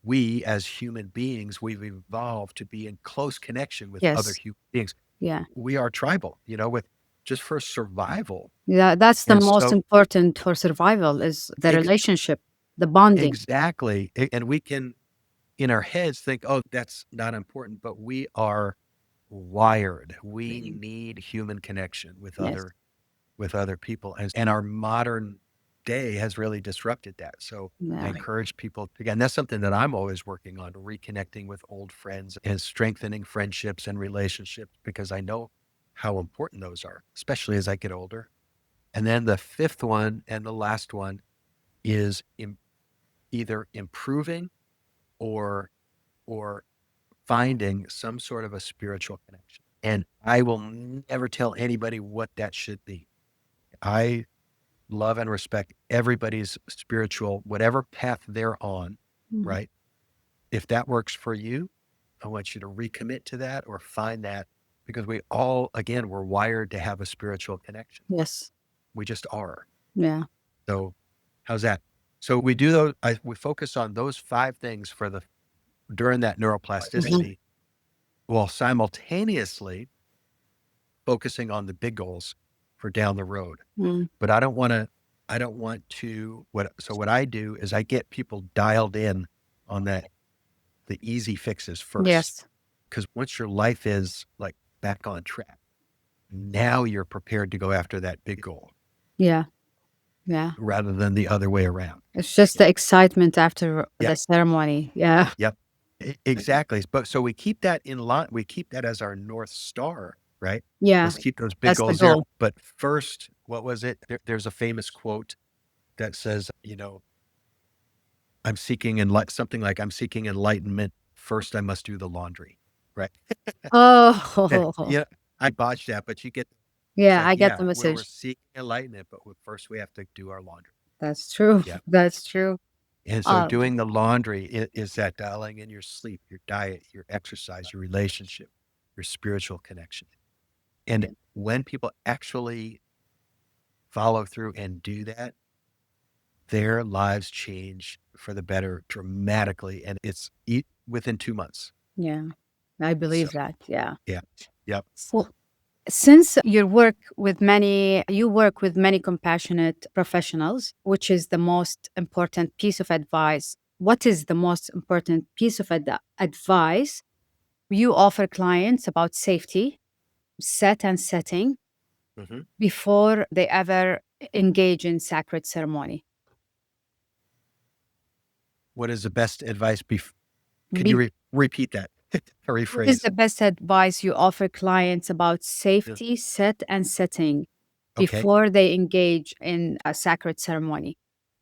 we as human beings, we've evolved to be in close connection with other Yes. human beings. Yeah. We are tribal, with just for survival. Yeah, that's the And most so important for survival is the ex- relationship, the bonding. exactly. And we can in our heads think, oh, that's not important, but we are wired. We need human connection Yes. with other people. And our modern day has really disrupted that. So I Yeah. encourage people to, again, that's something that I'm always working on, reconnecting with old friends and strengthening friendships and relationships, because I know how important those are, especially as I get older. And then the fifth one and the last one is either improving or or finding some sort of a spiritual connection. And I will never tell anybody what that should be. I love and respect everybody's spiritual, whatever path they're on, Mm. right? If that works for you, I want you to recommit to that or find that, because we all, again, we're wired to have a spiritual connection. Yes. We just are. Yeah. So how's that? So we do those, we focus on those 5 things during that Mhm. neuroplasticity, while simultaneously focusing on the big goals for down the road. Mm. But I don't want to, what I do is I get people dialed in on the easy fixes first. Yes. Because once your life is like back on track, now you're prepared to go after that big goal Yeah. Yeah. rather than the other way around. It's just the excitement after Yep. the ceremony. Yeah. Yep. Exactly. But so we keep that in line. We keep that as our North Star, right? Yeah. Let's keep those big That's the goals there. goal. But first, what was it? There's a famous quote that says, something like, I'm seeking enlightenment. First, I must do the laundry, right? Oh, Yeah, I botched that, but you get, it's yeah, like, I get yeah, the we're message. seeking enlightenment, but first we have to do our laundry. That's true. Yeah. That's true. And so Um, doing the laundry is that dialing in your sleep, your diet, your exercise, your relationship, your spiritual connection. And when people actually follow through and do that, their lives change for the better dramatically. And it's within 2 months. yeah, I So, believe that. Yeah. yeah. Yep. Well, since you work with many compassionate professionals, which is the most important piece of advice? What is the most important piece of advice you offer clients about safety, set and setting hmm before they ever engage in sacred ceremony? What is the best advice? Could you Be- repeat that? what is Rephrase. the best advice you offer clients about Yeah. safety, set and setting Okay. before they engage in a sacred ceremony?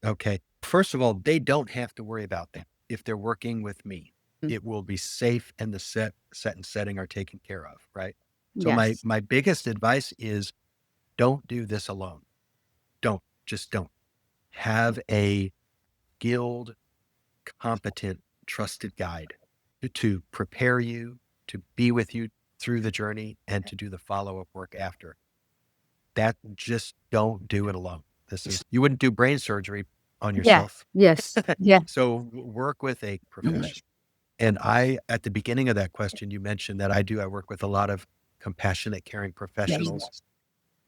Okay. First of all, they don't have to worry about that. If they're working with me, Mm. it will be safe, and the set and setting are taken care of. Right. So Yes. my biggest advice is, don't do this alone. Just don't have a skilled, competent, trusted guide to prepare you, to be with you through the journey, and to do the follow-up work after. That Just don't do it alone. You wouldn't do brain surgery on Yeah. yourself. Yes. Yeah. So work with a Mm. professional. And at the beginning of that question, you mentioned that I work with a lot of compassionate, caring Yes. professionals.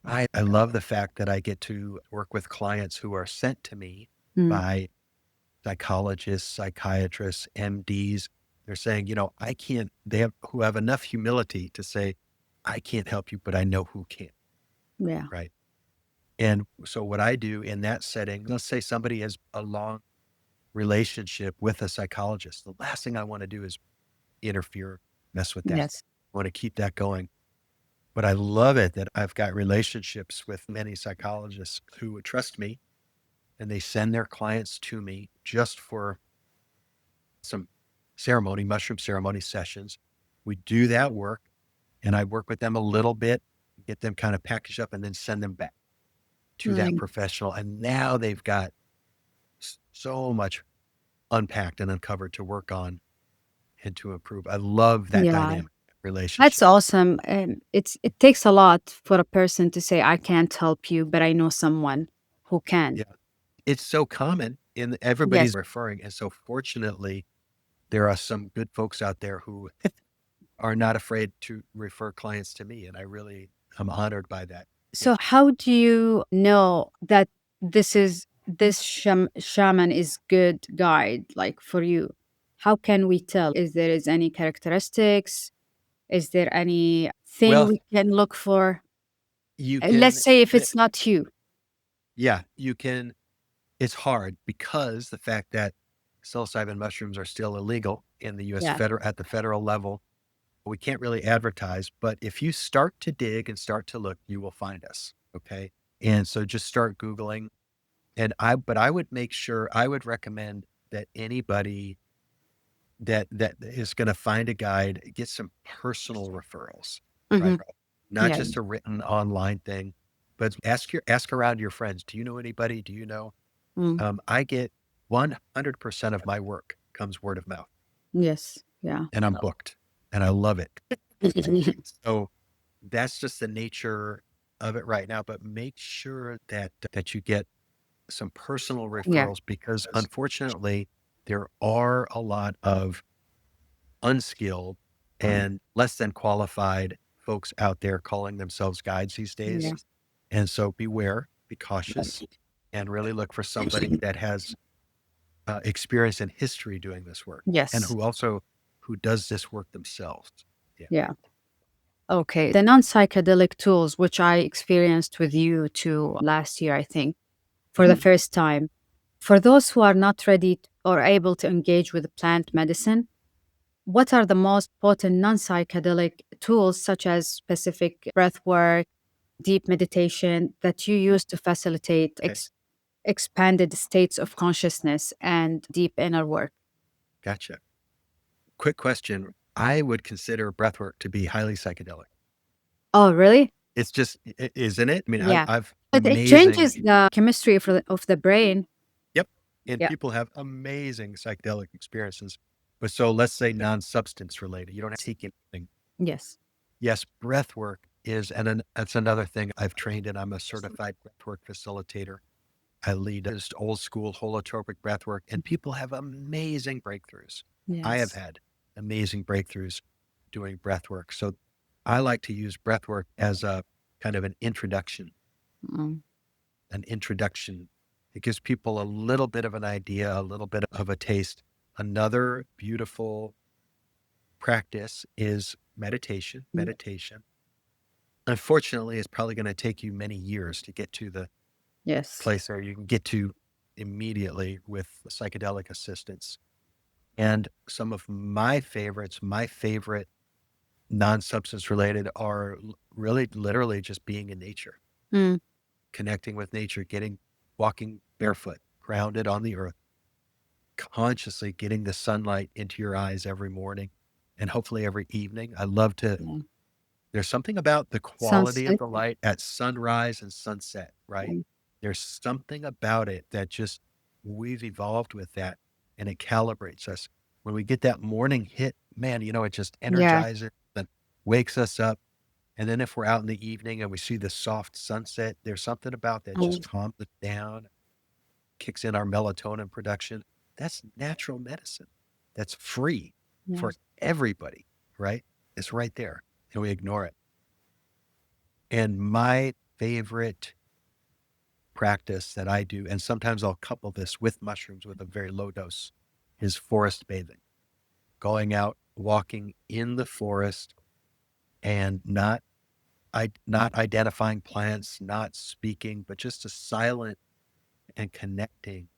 I love the fact that I get to work with clients who are sent to me Mm. by psychologists, psychiatrists, MDs. They're saying, who have enough humility to say, I can't help you, but I know who can. Yeah. Right. And so what I do in that setting, let's say somebody has a long relationship with a psychologist. The last thing I want to do is interfere, mess with that. Yes. I want to keep that going. But I love it that I've got relationships with many psychologists who would trust me, and they send their clients to me just for some mushroom ceremony sessions. We do that work, and I work with them a little bit, get them kind of packaged up, and then send them back to that Mm, professional. And now they've got so much unpacked and uncovered to work on and to improve. I love that yeah, dynamic that's relationship. awesome. It takes a lot for a person to say, "I can't help you, but I know someone who can." Yeah. It's so common in everybody's Yes. referring. And so fortunately, there are some good folks out there who are not afraid to refer clients to me. And I'm honored by that. Yeah. So how do you know that this shaman is good guide like for you? How can we tell? Is there is any characteristics? Is there any thing Well, we can look for? you Let's can, say if it's not you. yeah, you can. It's hard because the fact that psilocybin mushrooms are still illegal in the US Yeah. at the federal level, we can't really advertise. But if you start to dig and start to look, you will find us. Okay. And so just start Googling. But I would make sure, I would recommend that anybody that is going to find a guide, get some personal referrals, right? Hmm. Not Yeah. just a written online thing, but ask around your friends. Do you know anybody? Do you know? Mm. I get 100% of my work comes word of mouth, Yes. Yeah. and I'm booked, and I love it. So that's just the nature of it right now. But make sure that you get some personal Yeah. referrals, because unfortunately, there are a lot of unskilled and less than qualified folks out there calling themselves guides these days. Yeah. And so beware, be cautious, and really look for somebody that has experience and history doing this work, and Yes. who does this work themselves. Yeah. Yeah. Okay. The non-psychedelic tools, which I experienced with you too last year, I think, for the Mhm. first time. For those who are not ready or able to engage with plant medicine, what are the most potent non psychedelic tools, such as specific breath work, deep meditation, that you use to facilitate Okay. expanded states of consciousness and deep inner work? Gotcha. Quick question. I would consider breathwork to be highly psychedelic. Oh, really? It's just, isn't it? I mean, Yeah. I've But it amazing. changes the chemistry of the brain. Yep. And Yeah. people have amazing psychedelic experiences. But so let's say non-substance related. You don't have to take anything. Yes. Yes, breath work is, and then that's another thing I've trained in. I'm a certified breathwork facilitator. I lead just old school holotropic breathwork, and people have amazing breakthroughs. I have Yes. had amazing breakthroughs doing breathwork. So I like to use breathwork as a kind of Mm. an introduction. It gives people a little bit of an idea, a little bit of a taste. Another beautiful practice is meditation. Mm. Meditation, unfortunately, is probably going to take you many years to get to the Yes. place where you can get to immediately with psychedelic assistance. And some of my favorites, my favorite non-substance related, are really literally just being in nature, Mm. connecting with nature, walking barefoot, grounded on the earth, consciously getting the sunlight into your eyes every morning and hopefully every evening. Yeah. There's something about the quality of Sunset. the light at sunrise and sunset, right? Mm. There's something about it that just, we've evolved with that, and it calibrates us. When we get that morning hit, man, it just Yeah. energizes and wakes us up. And then if we're out in the evening and we see the soft sunset, there's something about that just Mm. calms us down, kicks in our melatonin production. That's natural medicine. That's free Yeah. for everybody, right? It's right there, and we ignore it. And my favorite practice that I do, and sometimes I'll couple this with mushrooms with a very low dose, is forest bathing. Going out, walking in the forest, and not identifying plants, not speaking, but just a silent and connecting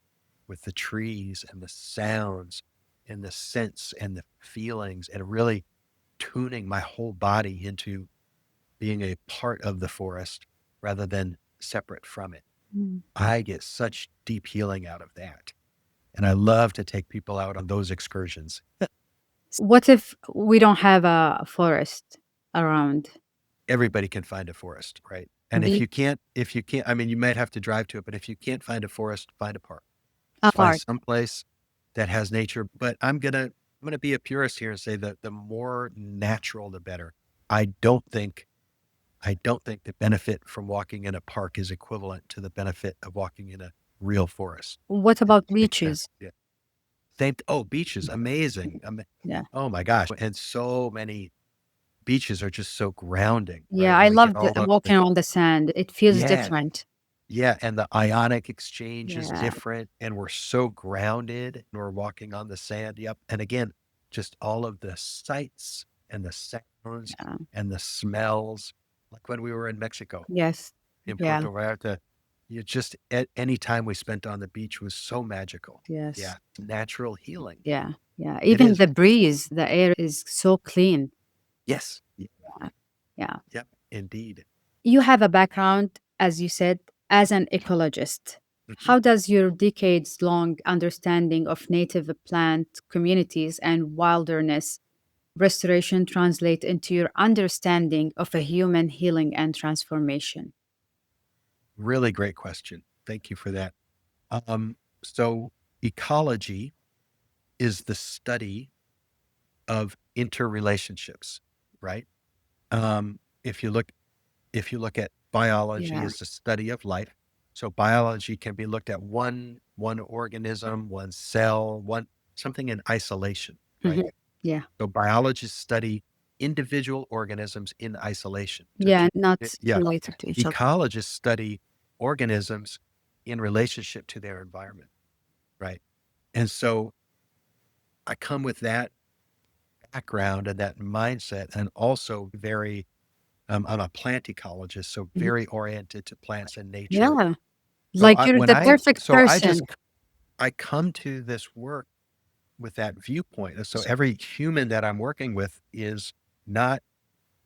with the trees and the sounds and the scents and the feelings, and really tuning my whole body into being a part of the forest rather than separate from it. Mm. I get such deep healing out of that. And I love to take people out on those excursions. What if we don't have a forest around? Everybody can find a forest, right? And Be if you can't, I mean, you might have to drive to it, but if you can't find a forest, find a park. a Find park. someplace that has nature. But I'm gonna be a purist here and say that the more natural, the better. I don't think I don't think the benefit from walking in a park is equivalent to the benefit of walking in a real forest. What It about makes sense. beaches? Yeah. Oh, beaches, amazing. Yeah. Oh my gosh. And so many beaches are just so grounding, right? Yeah, And I we get love all the walking on the sand. It feels yeah, different. yeah. And the ionic exchange is Yeah, different. And we're so grounded and we're walking on the sand. Yep. And again, just all of the sights and the sounds yeah. and the smells, like when we were in Mexico, Yes. in Yeah. Puerto Vallarta, you just at any time we spent on the beach was so magical. Yes. Yeah. Natural healing. Yeah. Yeah. It Even is. the breeze, the air is so clean. Yes. Yeah. Yeah. Yep. Indeed. You have a background, as you said, as an ecologist. Mhm. How does your decades long understanding of native plant communities and wilderness restoration translate into your understanding of a human healing and transformation? Really great question. Thank you for that. So ecology is the study of interrelationships, right? Um, if you look if you look at biology Yeah. as the study of life, so biology can be looked at one organism, one cell, one something in isolation, right? Mhm. Yeah. So biologists study individual organisms in isolation. Yeah. Not Yeah, related to each other. ecologists study organisms in relationship to their environment, right? And so I come with that background and that mindset, and also very, I'm a plant ecologist, so Mhm. very oriented to plants and nature. Yeah. So Like you're the perfect person. I come to this work with that viewpoint. And so every human that I'm working with is not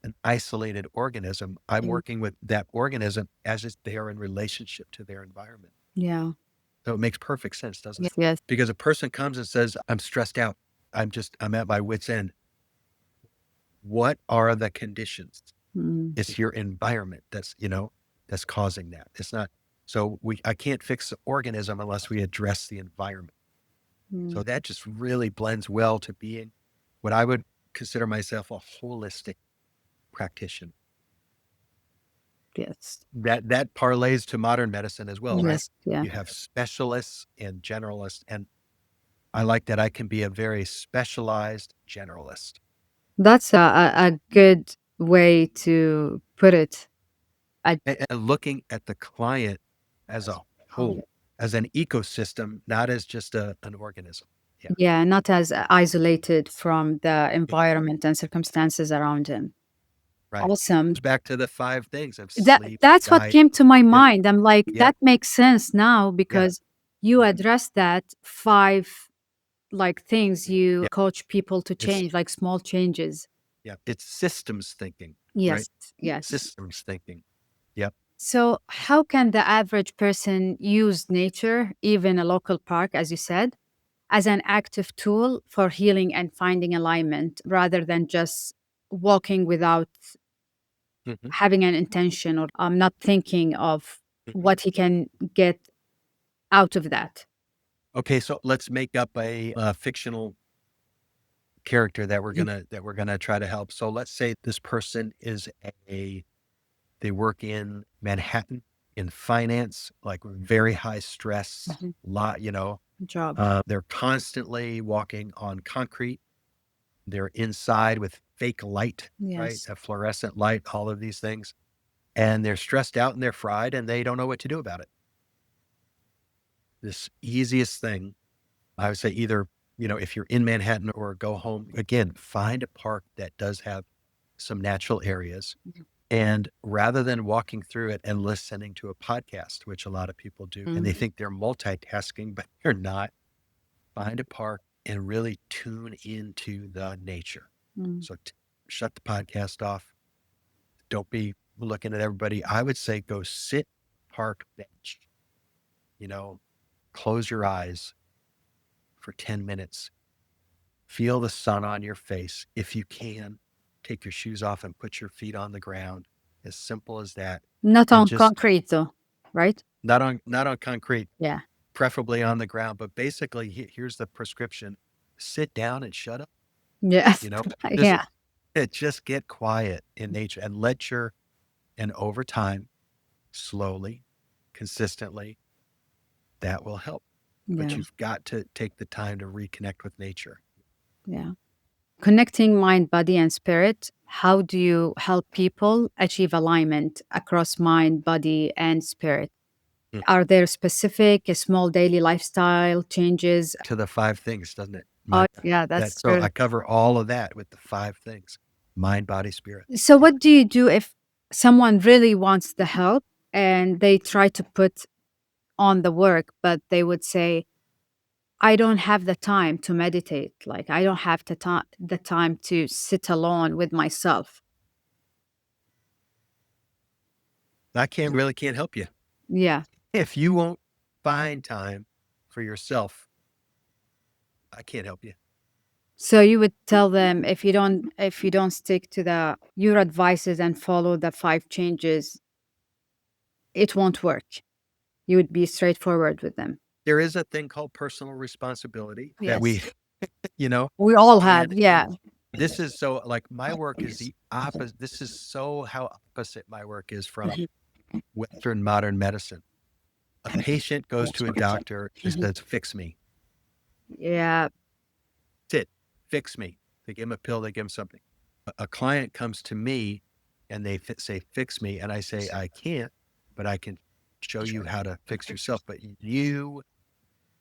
an isolated organism. I'm Mm. working with that organism as if they are in relationship to their environment. Yeah. So it makes perfect sense, doesn't it? Yes. Yes. Because a person comes and says, I'm stressed out. I'm at my wit's end. What are the conditions? Mm. It's your environment that's causing that. It's not, so I can't fix the organism unless we address the environment. Mm. So that just really blends well to being what I would consider myself a holistic practitioner. Yes. That parlays to modern medicine as well, right? Yes. Yeah. You have specialists and generalists, and I like that I can be a very specialized generalist. That's a good way to put it. I, And looking at the client as a whole, as an ecosystem, not as just an organism. Yeah, yeah, not as isolated from the yeah, environment and circumstances around him. right. Awesome. Goes back to the five things of That sleep, that's what diet. came to my Yep, mind. I'm like, yep, that makes sense now yeah, because you mhm, address that five like things you yeah. coach people to It's change, like small changes. yeah, it's systems thinking, right? Yes, yes. Systems thinking. Yep. So, how can the average person use nature, even a local park, as you said, as an active tool for healing and finding alignment rather than just walking without Mhm, having an intention or not thinking of mhm. what he can get out of that? Okay, so let's make up a fictional character Mhm. that we're gonna try to help. So let's say this person is a they work in Manhattan in finance, like very high stress, Mhm. lot, Job. they're constantly walking on concrete. They're inside with fake light, right? Yes. A fluorescent light, all of these things. And they're stressed out and they're fried and they don't know what to do about it. This easiest thing, I would say either, if you're in Manhattan or go home, again, find a park that does have some natural areas. And rather than walking through it and listening to a podcast, which a lot of people do, and they Mm. think they're multitasking, but they're not, find a park and really tune into the nature. Mm. So shut the podcast off, Don't be looking at everybody. I would say go sit, park bench, close your eyes for 10 minutes. Feel the sun on your face. If you can, take your shoes off and put your feet on the ground. As simple as that. Not And on just concrete, though, right? not on concrete, Yeah. preferably on the ground. But basically, here's the prescription: sit down and shut up. Yes. You know, just Yeah. just get quiet in nature and and over time, slowly, consistently, that will help. But Yeah. you've got to take the time to reconnect with nature. Yeah. Connecting mind, body, and spirit. How do you help people achieve alignment across mind, body, and spirit? Mm. Are there specific small daily lifestyle changes? To the 5 things, doesn't it? Oh, yeah, that's So true. I cover all of that with the 5 things: mind, body, spirit. So, Yeah. what do you do if someone really wants the help and they try to put on the work, but they would say, I don't have the time to meditate. Like, I don't have the time to sit alone with myself. I can't help you. Yeah. If you won't find time for yourself, I can't help you. So you would tell them if you don't stick to the your advices and follow the 5 changes, it won't work. You would be straightforward with them. There is a thing called personal responsibility that Yes. you know, We all have, and yeah. this is so like my work is the opposite. This is so how opposite my work is from Western modern medicine. A patient goes to a doctor and says, fix me. Yeah. That's it. Fix me. They give him a pill, they give him something. A client comes to me and they say, fix me. And I say, I can't, but I can show you how to fix yourself. But you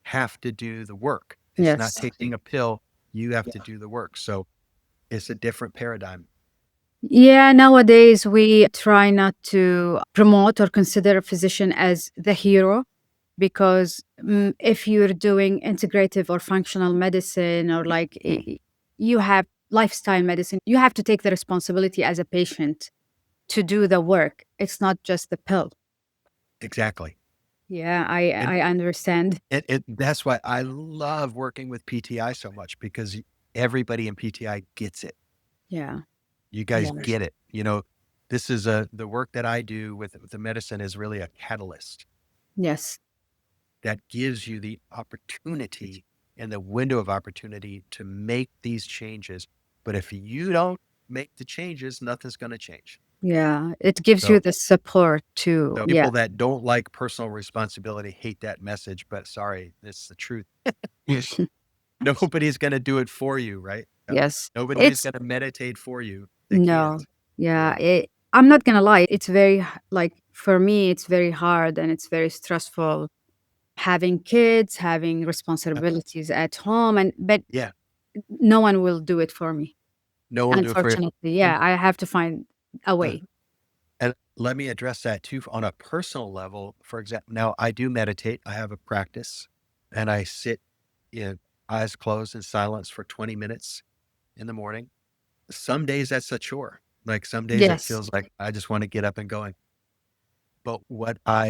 have to do the work. It's not Yes. taking a pill. You have to do the work. So it's a different paradigm. Yeah, nowadays we try not to promote or consider a physician as the hero because if you're doing integrative or functional medicine or like you have lifestyle medicine, you have to take the responsibility as a patient to do the work. It's not just the pill. Exactly. Yeah, And I understand. that's why I love working with PTI so much, because everybody in PTI gets it. Yeah. You guys get it. This is the work that I do with the medicine is really a catalyst Yes. that gives you the opportunity and the window of opportunity to make these changes. But if you don't make the changes, nothing's going to change. Yeah. It gives you So, the support to, so yeah. people that don't like personal responsibility hate that message, but sorry, it's the truth. Nobody's going to do it for you, right? Yes. Nobody's It's going to meditate for you. They no. can't. Yeah. Yeah. I'm not going to lie. It's very, like, for me, it's very hard and it's very stressful having kids, having responsibilities at home. But Yeah. no one will do it for me. No one will do it for you. Unfortunately. Yeah. And I have to find a uh, way. And let me address that too on a personal level. For example, now I do meditate. I have a practice and I sit in eyes closed in silence for 20 minutes in the morning. Some days that's a chore. Like some days it Yes. feels like I just want to get up and going. But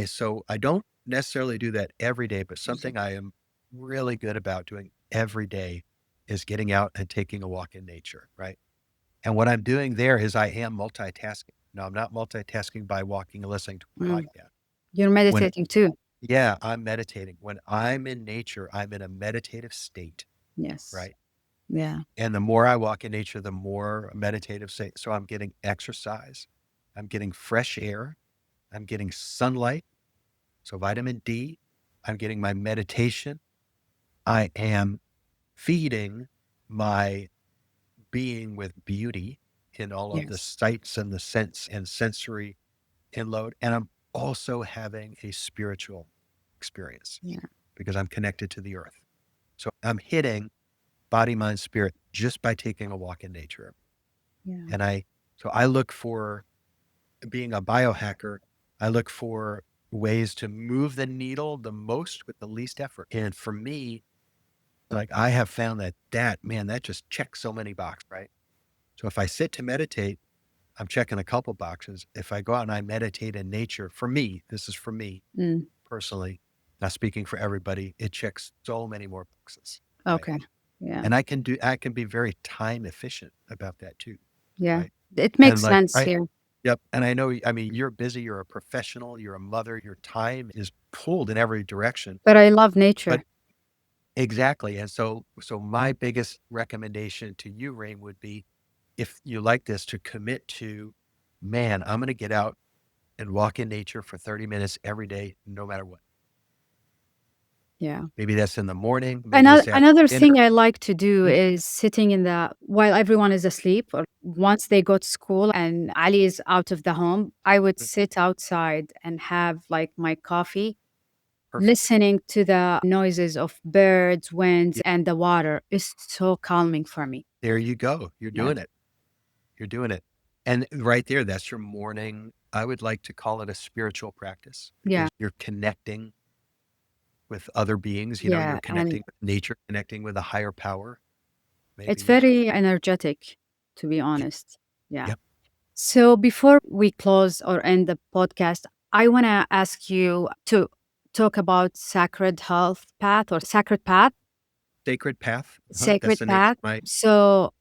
so I don't necessarily do that every day, but something I am really good about doing every day is getting out and taking a walk in nature. Right. And what I'm doing there is I am multitasking. No, I'm not multitasking by walking and listening to a Mm. podcast. You're When, meditating too. yeah, I'm meditating. When I'm in nature, I'm in a meditative state, Yes. right? Yeah. And the more I walk in nature, the more meditative state. So I'm getting exercise, I'm getting fresh air, I'm getting sunlight. So vitamin D, I'm getting my meditation. I am feeding my being with beauty in all of the Yes. sights and the sense and sensory inload. And I'm also having a spiritual experience Yeah. because I'm connected to the earth. So I'm hitting body, mind, spirit just by taking a walk in nature. Yeah. And so I look for, being a biohacker, I look for ways to move the needle the most with the least effort. And for me, like I have found that man, that just checks so many boxes, right? So if I sit to meditate, I'm checking a couple boxes. If I go out and I meditate in nature, for me, this is for me Mm, personally, not speaking for everybody, it checks so many more boxes, right? okay. Yeah. And I can be very time efficient about that too, Yeah. right? It And makes like, sense here. yep. And I know, I mean, you're busy, you're a professional, you're a mother, your time is pulled in every direction. But I love But nature. exactly. And so my biggest recommendation to you, Reem, would be if you like this to commit to, man, I'm going to get out and walk in nature for 30 minutes every day, no matter what. Yeah. Maybe that's in the morning, maybe Another it's after another dinner. thing I like to do Mm, is sitting in the while everyone is asleep or once they go to school and Ali is out of the home, I would mm, sit outside and have like my coffee, perfect. listening to the noises of birds, winds, Yeah, and the water is so calming for me. there you go. You're Yeah. doing it. You're doing it. And right there, that's your morning. I would like to call it a spiritual practice Yeah. because you're connecting with other beings. You know, you're Yeah. And connecting with nature, connecting with a higher power. it's Maybe, very energetic, to be yeah, honest. Yeah. yep. So before we close or end the podcast, I want to ask you to talk about sacred health path or sacred path, Sacred Path. That's sacred the name path. of my, So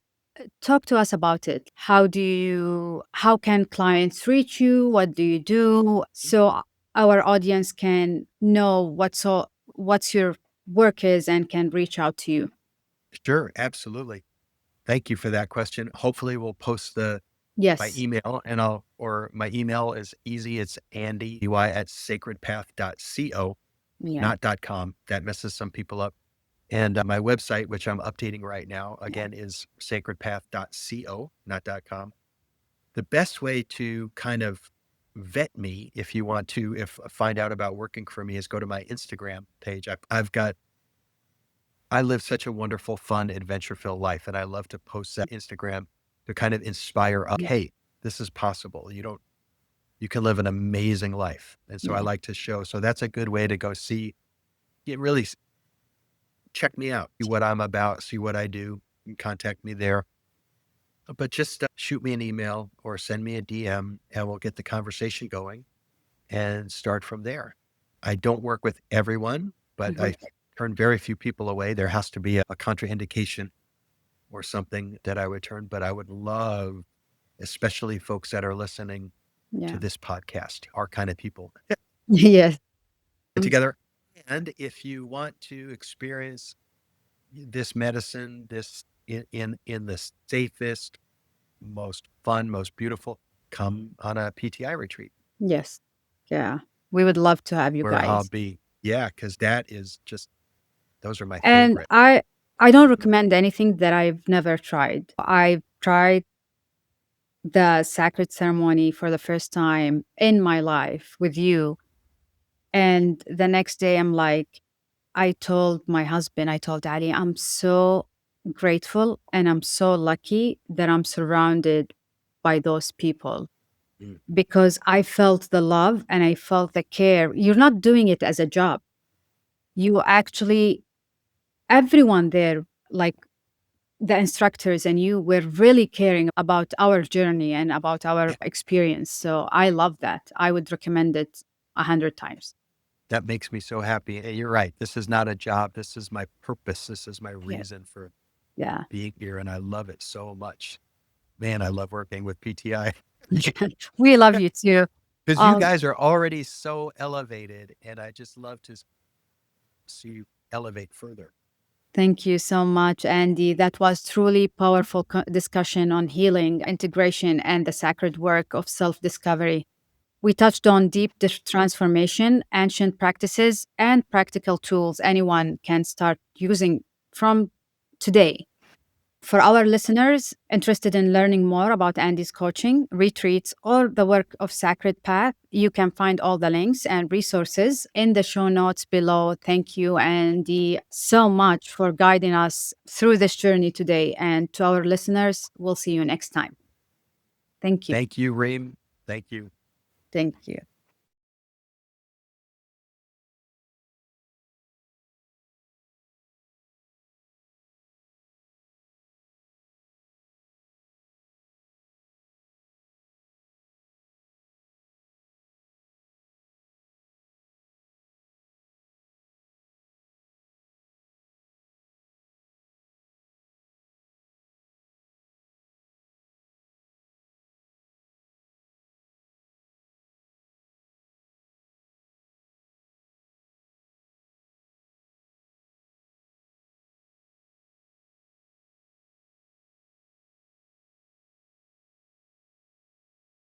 talk to us about it. How can clients reach you? What do you do? So our audience can know what's your work is and can reach out to you. sure, absolutely. Thank you for that question. Hopefully we'll post my Yes. email or my email is easy. It's Andy at sacredpath.co, Yeah. not .com. That messes some people up. And my website, which I'm updating right now, Yeah. again, is sacredpath.co, not .com. The best way to kind of vet me, if you want to, if find out about working for me, is go to my Instagram page. I live such a wonderful, fun, adventure-filled life, and I love to post that Instagram to kind of inspire up. Yeah. Hey, this is possible. You can live an amazing life. And so I Yeah. like to show. So that's a good way to go see, get really check me out, see what I'm about, see what I do, and contact me there. But just shoot me an email or send me a DM and we'll get the conversation going and start from there. I don't work with everyone, but Mhm. I turn very few people away. There has to be a contraindication or something that I would turn, but I would love, especially folks that are listening to Yeah. this podcast, our kind of people Yes. together. And if you want to experience this medicine, this in the safest, most fun, most beautiful, come on a PTI retreat Yes. Yeah. We would love to have you where I'll guys. be. Yeah, because that is just those are my And favorite. I don't recommend anything that I've never tried. I've tried the sacred ceremony for the first time in my life with you. And the next day I'm like, I told my husband, I told Ali, I'm so grateful and I'm so lucky that I'm surrounded by those people Mm, because I felt the love and I felt the care. You're not doing it as a job. You actually, everyone there, like the instructors and you, were really caring about our journey and about our yeah, experience. So I love that. I would recommend it 100 times. that makes me so happy. And you're right. This is not a job. This is my purpose. This is my Yeah. reason for Yeah. being here, and I love it so much. Man, I love working with PTI We love you too. because you Um, guys are already so elevated, and I just love to see you elevate further. Thank you so much, Andy. That was truly powerful discussion on healing, integration, and the sacred work of self-discovery. We touched on deep transformation, ancient practices, and practical tools anyone can start using from today. For our listeners interested in learning more about Andy's coaching, retreats, or the work of Sacred Path, you can find all the links and resources in the show notes below. Thank you, Andy, so much for guiding us through this journey today. And to our listeners, we'll see you next time. Thank you. Thank you, Reem. Thank you. Thank you.